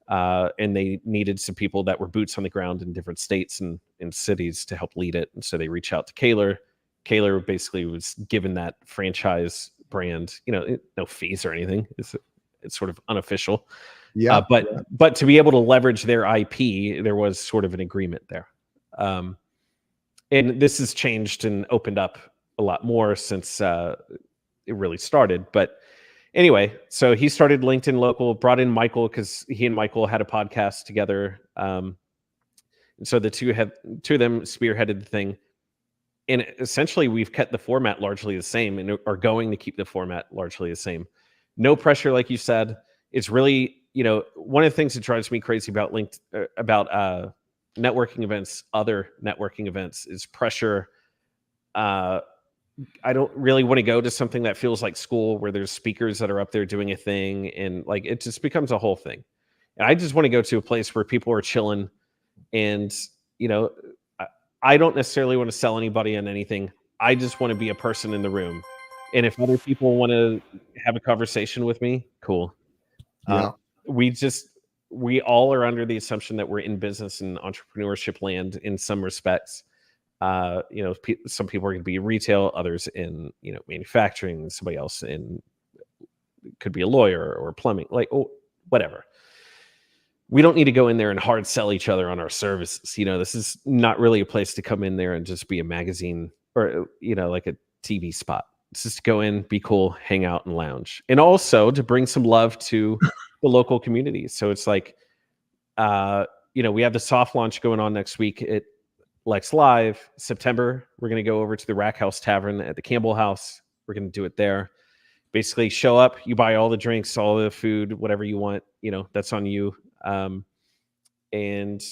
And they needed some people that were boots on the ground in different states and cities to help lead it. And so they reached out to Kaylor. Kaylor basically was given that franchise brand, no fees or anything. It's sort of unofficial. Yeah. But to be able to leverage their IP, there was sort of an agreement there. And this has changed and opened up a lot more since it really started. But anyway, so he started LinkedIn Local, brought in Michael because he and Michael had a podcast together. And so the two of them spearheaded the thing. And essentially, we've kept the format largely the same and are going to keep the format largely the same. No pressure, like you said. It's really, one of the things that drives me crazy about networking events, other networking events, is pressure. I don't really want to go to something that feels like school where there's speakers that are up there doing a thing, and like it just becomes a whole thing. And I just want to go to a place where people are chilling, and you know, I, I don't necessarily want to sell anybody on anything. I just want to be a person in the room, and if other people want to have a conversation with me, cool. Uh, Yeah. we all are under the assumption that we're in business and entrepreneurship land in some respects. Some people are going to be in retail, others in manufacturing, somebody else in could be a lawyer or plumbing, like whatever. We don't need to go in there and hard sell each other on our services. This is not really a place to come in there and just be a magazine or like a TV spot. It's just to go in, be cool, hang out, and lounge, and also to bring some love to the local communities. So it's like, we have the soft launch going on next week at Lex Live. September, we're going to go over to the Rack House Tavern at the Campbell House. We're going to do it there. Basically, show up, you buy all the drinks, all the food, whatever you want. That's on you. And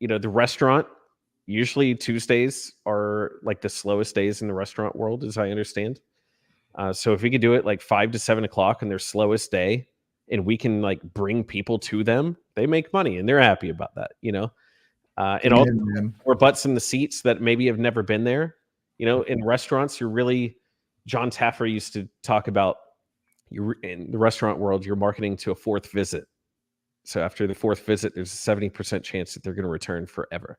the restaurant, usually Tuesdays are like the slowest days in the restaurant world, as I understand. So if we could do it like 5 to 7 o'clock on their slowest day, and we can like bring people to them, they make money and they're happy about that, and also more butts in the seats that maybe have never been there. In restaurants, John Taffer used to talk about, in the restaurant world, you're marketing to a fourth visit. So after the fourth visit, there's a 70% chance that they're going to return forever.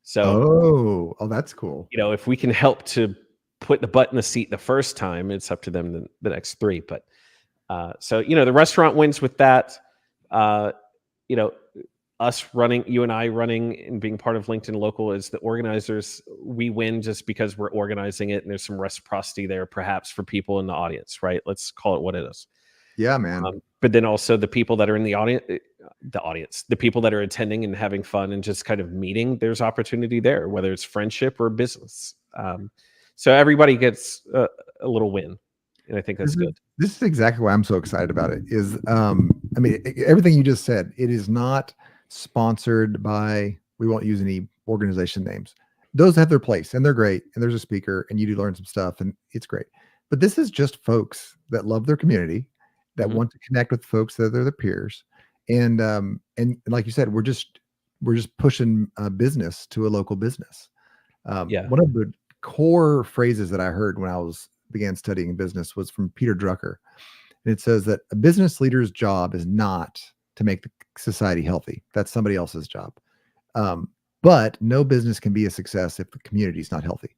So, that's cool. If we can help to put the butt in the seat the first time, it's up to them the next three. But the restaurant wins with that. Us running, you and I running and being part of LinkedIn Local as the organizers, we win just because we're organizing it, and there's some reciprocity there, perhaps, for people in the audience, right? Let's call it what it is. Yeah, man. But then also the people that are in the audience, the people that are attending and having fun and just kind of meeting, there's opportunity there, whether it's friendship or business. So everybody gets a little win, and I think that's good. This is exactly why I'm so excited about it. Is everything you just said. It is not sponsored by. We won't use any organization names. Those have their place and they're great. And there's a speaker, and you do learn some stuff, and it's great. But this is just folks that love their community, that want to connect with folks that are their peers, and like you said, we're just pushing business to a local business. One of the core phrases that I heard when I began studying business was from Peter Drucker, and it says that a business leader's job is not to make the society healthy. That's somebody else's job. But no business can be a success if the community is not healthy,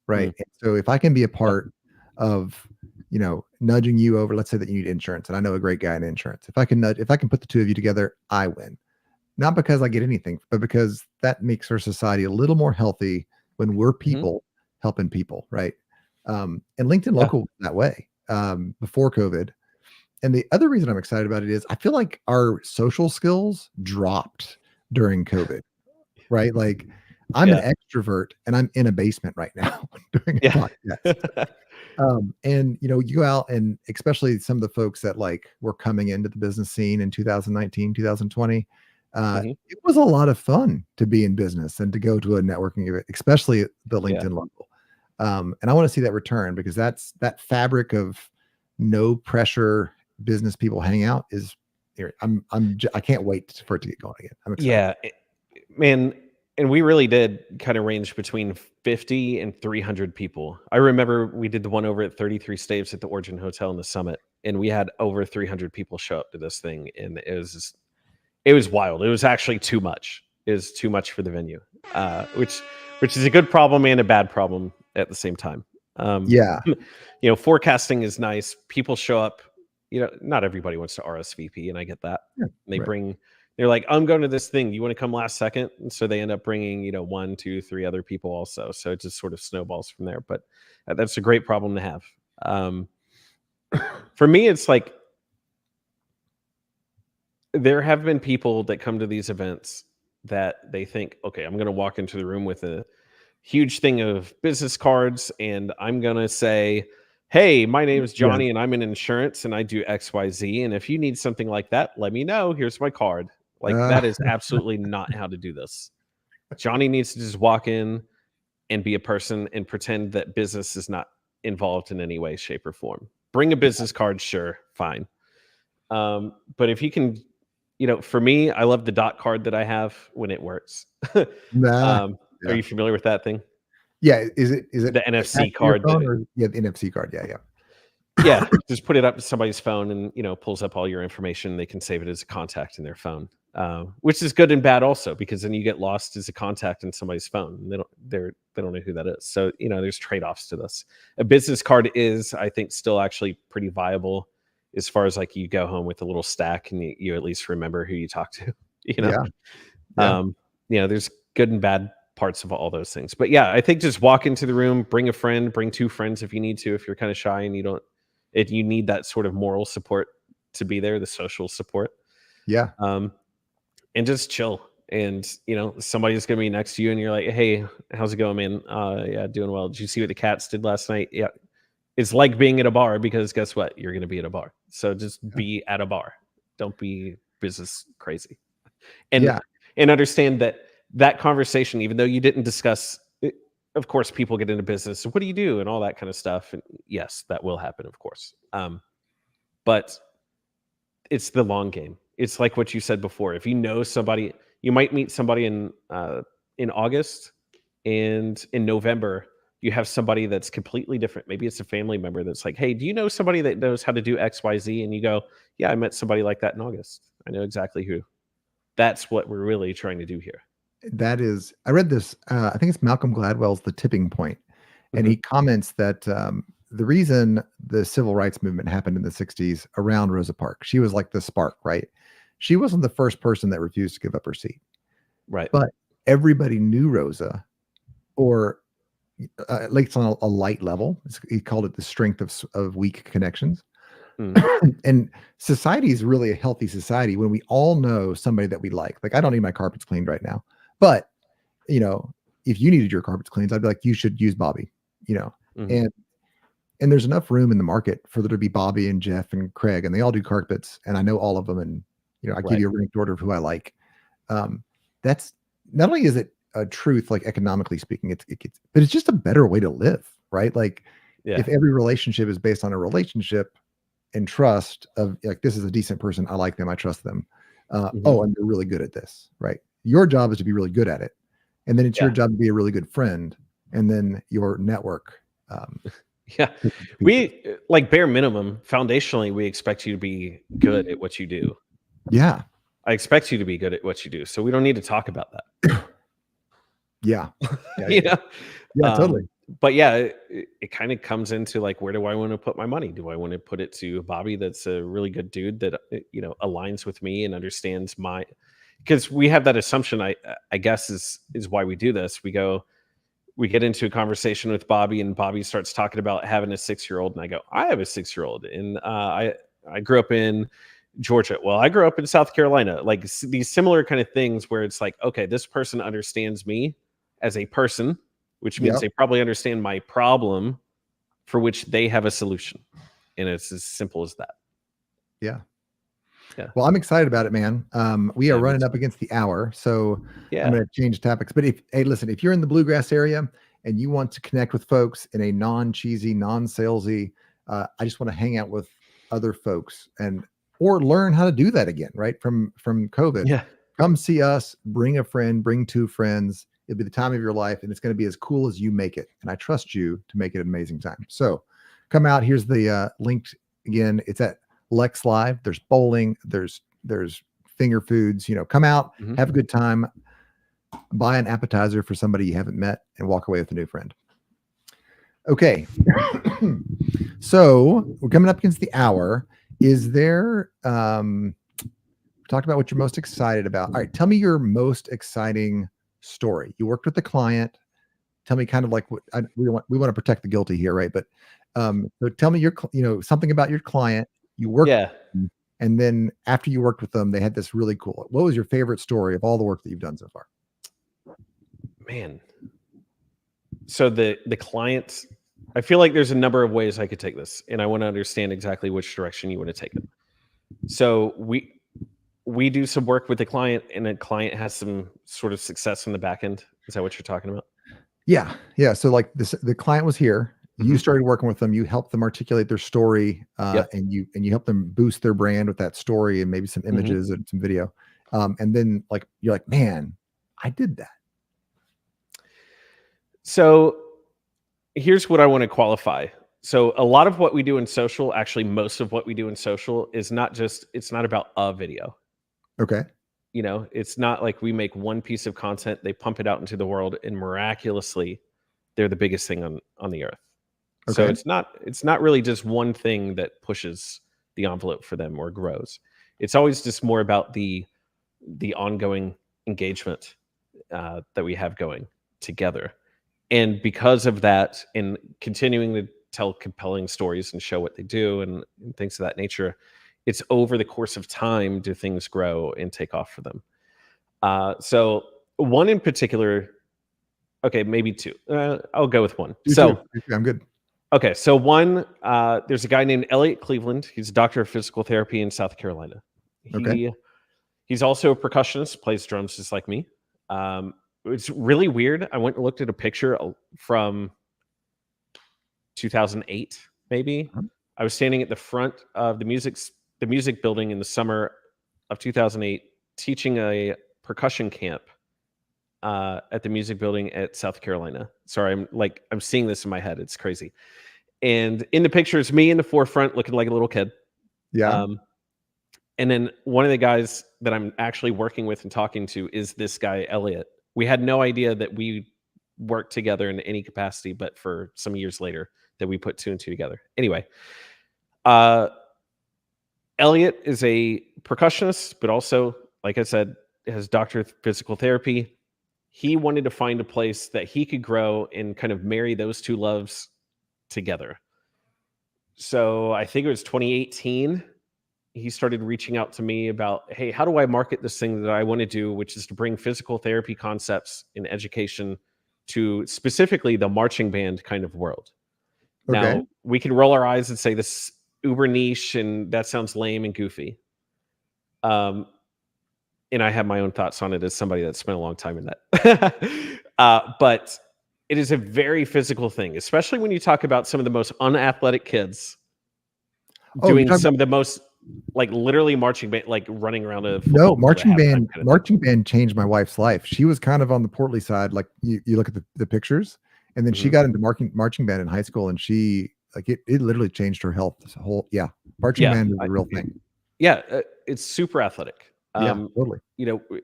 right? And so if I can be a part of nudging you over, let's say that you need insurance, and I know a great guy in insurance. If I can put the two of you together, I win. Not because I get anything, but because that makes our society a little more healthy when we're people helping people, right? And LinkedIn Local was that way before COVID. And the other reason I'm excited about it is I feel like our social skills dropped during COVID, right? Like I'm an extrovert and I'm in a basement right now doing a podcast. And you go out, and especially some of the folks that like were coming into the business scene in 2019, 2020, it was a lot of fun to be in business and to go to a networking event, especially the LinkedIn Local. And I want to see that return, because that's that fabric of no pressure business people hang out is here. I can't wait for it to get going again. I'm excited. Yeah, man. And we really did kind of range between 50 and 300 people. I remember we did the one over at 33 Staves at the Origin Hotel in the Summit, and we had over 300 people show up to this thing, and it was wild. It was actually too much. It was too much for the venue, which is a good problem and a bad problem at the same time. Forecasting is nice. People show up. Not everybody wants to RSVP, and I get that. They're like, I'm going to this thing. You want to come last second? And so they end up bringing, 1, 2, 3 other people also. So it just sort of snowballs from there. But that's a great problem to have. For me, it's like there have been people that come to these events that they think, okay, I'm going to walk into the room with a huge thing of business cards, and I'm gonna say, hey, my name is Johnny and I'm in insurance and I do XYZ. And if you need something like that, let me know. Here's my card. Like, that is absolutely not how to do this. Johnny needs to just walk in and be a person and pretend that business is not involved in any way, shape, or form. Bring a business card, sure, fine. But if you can, for me, I love the dot card that I have when it works. Nah. Are you familiar with that thing? Yeah. Is it The NFC attached to your card? phone or the NFC card? Yeah. Yeah, just put it up to somebody's phone and, pulls up all your information. They can save it as a contact in their phone, which is good and bad also, because then you get lost as a contact in somebody's phone. And they don't know who that is. So, there's trade-offs to this. A business card is, I think, still actually pretty viable as far as like you go home with a little stack and you at least remember who you talk to, there's good and bad parts of all those things. But yeah, I think just walk into the room, bring a friend, bring 2 friends if you need to, if you're kind of shy and you need that sort of moral support to be there, the social support. Yeah. And just chill. And, somebody's going to be next to you and you're like, hey, how's it going, man? Yeah, doing well. Did you see what the cats did last night? Yeah. It's like being at a bar, because guess what? You're going to be at a bar. So just be at a bar. Don't be business crazy. And understand that conversation, even though you didn't discuss it, of course, people get into business. What do you do? And all that kind of stuff. And yes, that will happen, of course. But it's the long game. It's like what you said before. If you know somebody, you might meet somebody in August, and in November, you have somebody that's completely different. Maybe it's a family member that's like, hey, do you know somebody that knows how to do XYZ? And you go, yeah, I met somebody like that in August. I know exactly who. That's what we're really trying to do here. That is, I read this, I think it's Malcolm Gladwell's The Tipping Point, and he comments that the reason the civil rights movement happened in the 60s around Rosa Parks, she was like the spark, right? She wasn't the first person that refused to give up her seat. Right. But everybody knew Rosa, or at least on a light level. He called it the strength of weak connections. And society is really a healthy society when we all know somebody that we like. Like, I don't need my carpets cleaned right now, but if you needed your carpets cleaned, I'd be like, you should use Bobby. And there's enough room in the market for there to be Bobby and Jeff and Craig, and they all do carpets, and I know all of them, and I give you a ranked order of who I like. That's not only is it a truth, like economically speaking, but it's just a better way to live, right? Like, if every relationship is based on a relationship and trust of like, this is a decent person, I like them, I trust them. And they're really good at this, right? Your job is to be really good at it, and then it's your job to be a really good friend, and then your network. We like bare minimum, foundationally, we expect you to be good at what you do. Yeah. I expect you to be good at what you do. So we don't need to talk about that. Yeah, totally. But yeah, it kind of comes into like, where do I want to put my money? Do I want to put it to Bobby, that's a really good dude that aligns with me and understands because we have that assumption, I guess is why we do this. We get into a conversation with Bobby, and Bobby starts talking about having a 6-year-old, and I go, I have a 6-year-old, and I grew up in Georgia. Well, I grew up in South Carolina. Like, these similar kind of things where it's like, okay, this person understands me as a person, which means they probably understand my problem for which they have a solution. And it's as simple as that. Yeah. Well, I'm excited about it, man. We are running up against the hour, so I'm going to change topics. But listen, if you're in the Bluegrass area and you want to connect with folks in a non-cheesy, non-salesy, I just want to hang out with other folks or learn how to do that again, right? From COVID. Yeah. Come see us, bring a friend, bring 2 friends. It'll be the time of your life, and it's going to be as cool as you make it. And I trust you to make it an amazing time. So come out. Here's the link again. It's at Lex Live. There's bowling. There's finger foods. Come out, have a good time, buy an appetizer for somebody you haven't met, and walk away with a new friend. Okay. So we're coming up against the hour. Is there talked about what you're most excited about? All right, tell me your most exciting story. You worked with the client. Tell me kind of like what we want to protect the guilty here, right? But so tell me something about your client. You worked with them, and then after you worked with them, they had this really cool. What was your favorite story of all the work that you've done so far? Man, So the client, I feel like there's a number of ways I could take this, and I want to understand exactly which direction you want to take it. So we do some work with the client, and the client has some sort of success in the back end. Is that what you're talking about? Yeah, yeah. So like the client was here. You Mhm. started working with them. You helped them articulate their story, Yep. and you helped them boost their brand with that story and maybe some Mhm. images and some video. And then like you're like, man, I did that. So here's what I want to qualify. So a lot of what we do in social, actually most of what we do in social is it's not about a video. Okay. It's not like we make one piece of content, they pump it out into the world, and miraculously they're the biggest thing on the earth. So Okay. it's not really just one thing that pushes the envelope for them or grows. It's always just more about the ongoing engagement that we have going together. And because of that, and continuing to tell compelling stories and show what they do and things of that nature, it's over the course of time do things grow and take off for them. So one in particular, okay, maybe two. I'll go with one. You too. I'm good. Okay, so one, there's a guy named Elliot Cleveland. He's a doctor of physical therapy in South Carolina. Okay. He's also a percussionist, plays drums just like me. It's really weird. I went and looked at a picture from 2008, maybe. Uh-huh. I was standing at the front of the music building in the summer of 2008, teaching a percussion camp at the music building at South Carolina. Sorry, I'm seeing this in my head. It's crazy. And in the picture, it's me in the forefront, looking like a little kid. Yeah. And then one of the guys that I'm actually working with and talking to is this guy, Elliot. We had no idea that we worked together in any capacity, but for some years later that we put two and two together. Anyway, Elliot is a percussionist, but also, like I said, has doctorate of physical therapy. He wanted to find a place that he could grow and kind of marry those two loves together. So I think it was 2018. He started reaching out to me about, hey, how do I market this thing that I want to do, which is to bring physical therapy concepts in education to specifically the marching band kind of world. Okay. Now, we can roll our eyes and say this uber niche and that sounds lame and goofy. And I have my own thoughts on it as somebody that spent a long time in that. But it is a very physical thing, especially when you talk about some of the most unathletic kids doing some of the most like literally marching band, like running around a No, football field at halftime kind of thing. marching band changed my wife's life. She was kind of on the portly side. Like you look at the pictures, and then she Mhm. got into marching band in high school, and she like it literally changed her health. This whole marching Yeah, band is a real thing. yeah, it's super athletic. Yeah, totally.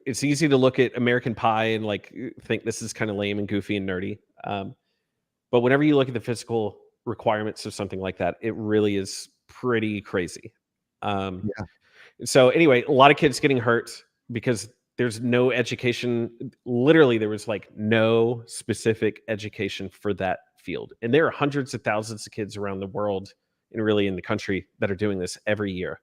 It's easy to look at American Pie and like think this is kind of lame and goofy and nerdy. But whenever you look at the physical requirements of something like that, it really is pretty crazy. Yeah. So anyway, a lot of kids getting hurt because there's no education. Literally, there was like no specific education for that field. And there are hundreds of thousands of kids around the world and really in the country that are doing this every year.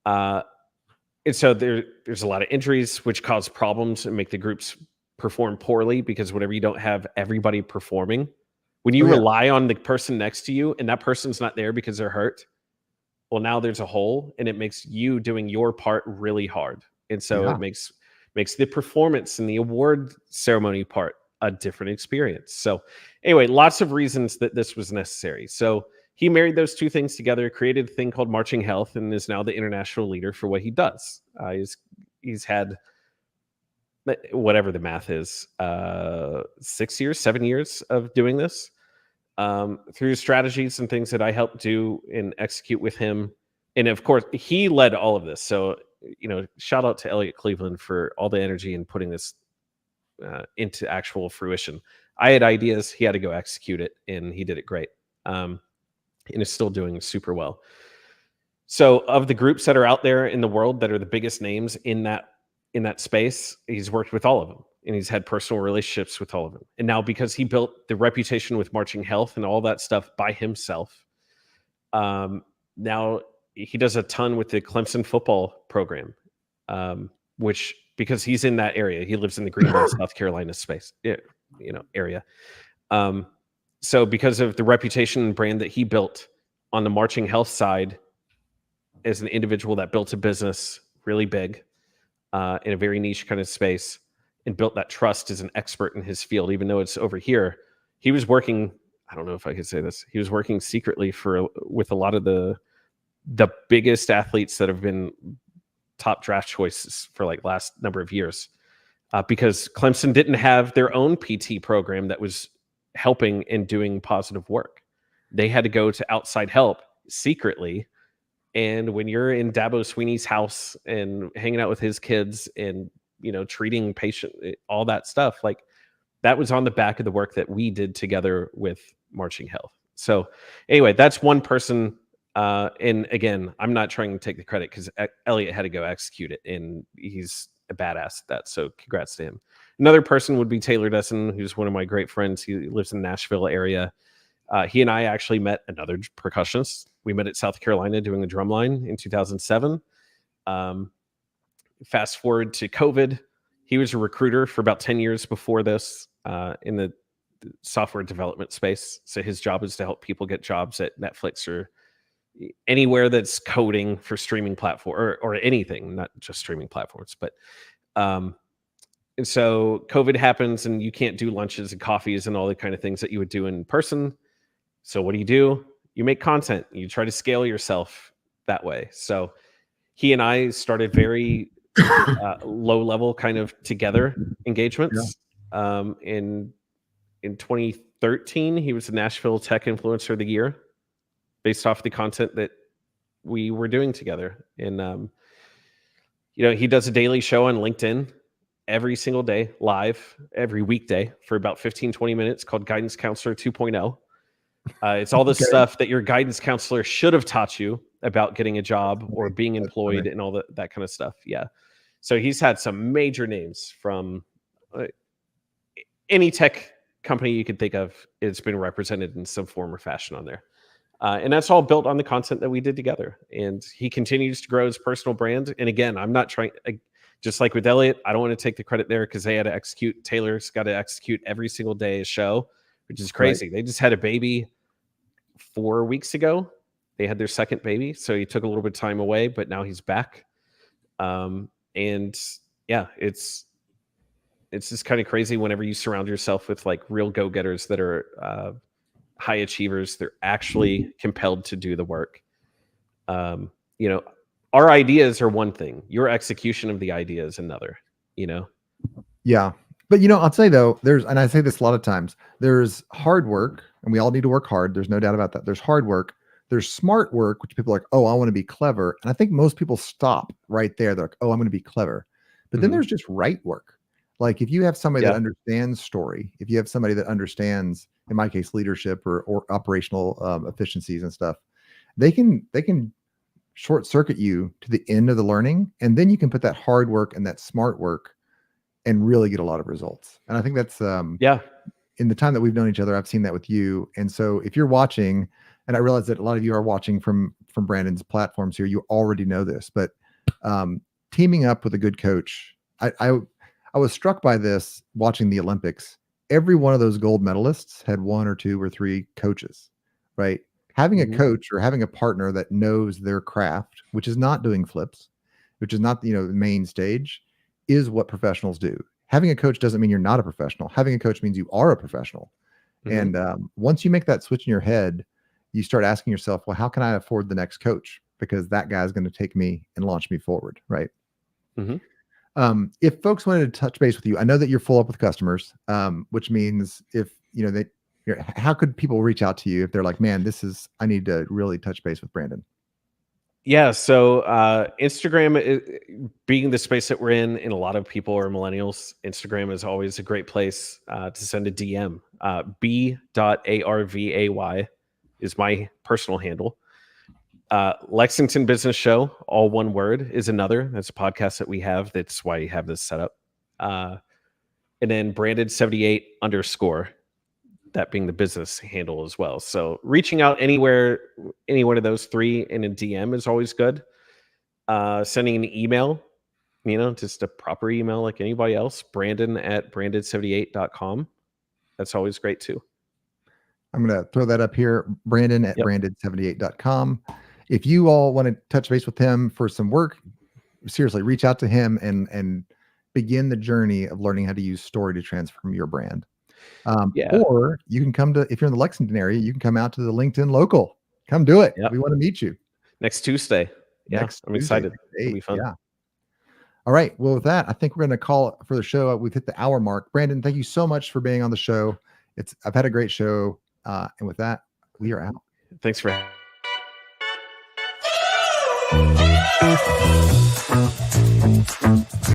And so there's a lot of injuries, which cause problems and make the groups perform poorly because whenever you don't have everybody performing, when you Oh, yeah. rely on the person next to you and that person's not there because they're hurt, well, now there's a hole and it makes you doing your part really hard. And so Yeah. it makes the performance and the award ceremony part a different experience. So anyway, lots of reasons that this was necessary. So he married those two things together, created a thing called Marching Health, and is now the international leader for what he does. He's had whatever the math is, 6 years, 7 years of doing this through strategies and things that I helped do and execute with him. And of course, he led all of this. So, shout out to Elliot Cleveland for all the energy and putting this into actual fruition. I had ideas, he had to go execute it, and he did it great. And is still doing super well. So of the groups that are out there in the world that are the biggest names in that space, he's worked with all of them and he's had personal relationships with all of them. And now because he built the reputation with Marching Health and all that stuff by himself, now he does a ton with the Clemson football program, which because he's in that area, he lives in the Greenville, South Carolina space, area. So because of the reputation and brand that he built on the Marching Health side, as an individual that built a business really big in a very niche kind of space and built that trust as an expert in his field, even though it's over here, he was working. I don't know if I could say this. He was working secretly with a lot of the biggest athletes that have been top draft choices for like last number of years, because Clemson didn't have their own PT program that was helping and doing positive work. They had to go to outside help secretly. And when you're in Dabo Sweeney's house and hanging out with his kids and, treating patient, all that stuff, like that was on the back of the work that we did together with Marching Health. So anyway, that's one person. And again, I'm not trying to take the credit because Elliot had to go execute it, and he's a badass at that. So congrats to him. Another person would be Taylor Desson, who's one of my great friends. He lives in the Nashville area. He and I actually met another percussionist. We met at South Carolina doing the drumline in 2007. Fast forward to COVID. He was a recruiter for about 10 years before this in the software development space. So his job is to help people get jobs at Netflix or anywhere that's coding for streaming platform or anything, not just streaming platforms. But and so COVID happens and you can't do lunches and coffees and all the kind of things that you would do in person. So what do? You make content. You try to scale yourself that way. So he and I started very low level kind of together engagements. Yeah. In 2013, he was the Nashville Tech Influencer of the Year based off the content that we were doing together. And, he does a daily show on LinkedIn every single day, live, every weekday for about 15, 20 minutes, called Guidance Counselor 2.0. It's all the stuff that your guidance counselor should have taught you about getting a job or being employed and all that kind of stuff. Yeah. So he's had some major names from any tech company you could think of. It's been represented in some form or fashion on there. And that's all built on the content that we did together. And he continues to grow his personal brand. And again, I'm not trying, just like with Elliot, I don't want to take the credit there because they had to execute. Taylor's got to execute every single day a show, which is crazy. Right. They just had a baby 4 weeks ago. They had their second baby. So he took a little bit of time away, but now he's back. And yeah, it's just kind of crazy whenever you surround yourself with like real go-getters that are high achievers. They're actually compelled to do the work. Our ideas are one thing. Your execution of the idea is another, Yeah. But, I'll say though, and I say this a lot of times, there's hard work and we all need to work hard. There's no doubt about that. There's hard work. There's smart work, which people are like, oh, I want to be clever. And I think most people stop right there. They're like, oh, I'm going to be clever. But then there's just right work. Like if you have somebody that understands story, if you have somebody that understands, in my case, leadership or operational efficiencies and stuff, they can short circuit you to the end of the learning. And then you can put that hard work and that smart work and really get a lot of results. And I think that's, in the time that we've known each other, I've seen that with you. And so if you're watching, and I realize that a lot of you are watching from Brandon's platforms here, you already know this, but teaming up with a good coach, I was struck by this watching the Olympics. Every one of those gold medalists had 1 or 2 or 3 coaches, right? Having a coach or having a partner that knows their craft, which is not doing flips, which is not, the main stage, is what professionals do. Having a coach doesn't mean you're not a professional. Having a coach means you are a professional. And once you make that switch in your head, you start asking yourself, well, how can I afford the next coach? Because that guy's going to take me and launch me forward, right? If folks wanted to touch base with you, I know that you're full up with customers, which means if, how could people reach out to you if they're like, man, I need to really touch base with Brandon? Yeah. So Instagram, being the space that we're in, and a lot of people are millennials, Instagram is always a great place to send a DM. B.Arvay is my personal handle. Lexington Business Show, all one word, is another. That's a podcast that we have. That's why you have this set up. And then Branded78 _ that being the business handle as well. So reaching out anywhere, any one of those 3 in a DM is always good. Sending an email, just a proper email like anybody else, Brandon@branded78.com. That's always great too. I'm going to throw that up here. Brandon at branded78.com. If you all want to touch base with him for some work, seriously, reach out to him and begin the journey of learning how to use story to transform your brand. Or you can come to, if you're in the Lexington area, you can come out to the LinkedIn local. Come do it. We want to meet you next Tuesday. I'm excited. It'll be fun. Yeah. All right. Well, with that, I think we're going to call it for the show. We've hit the hour mark. Brandon, thank you so much for being on the show. I've had a great show. And with that, we are out. Thanks for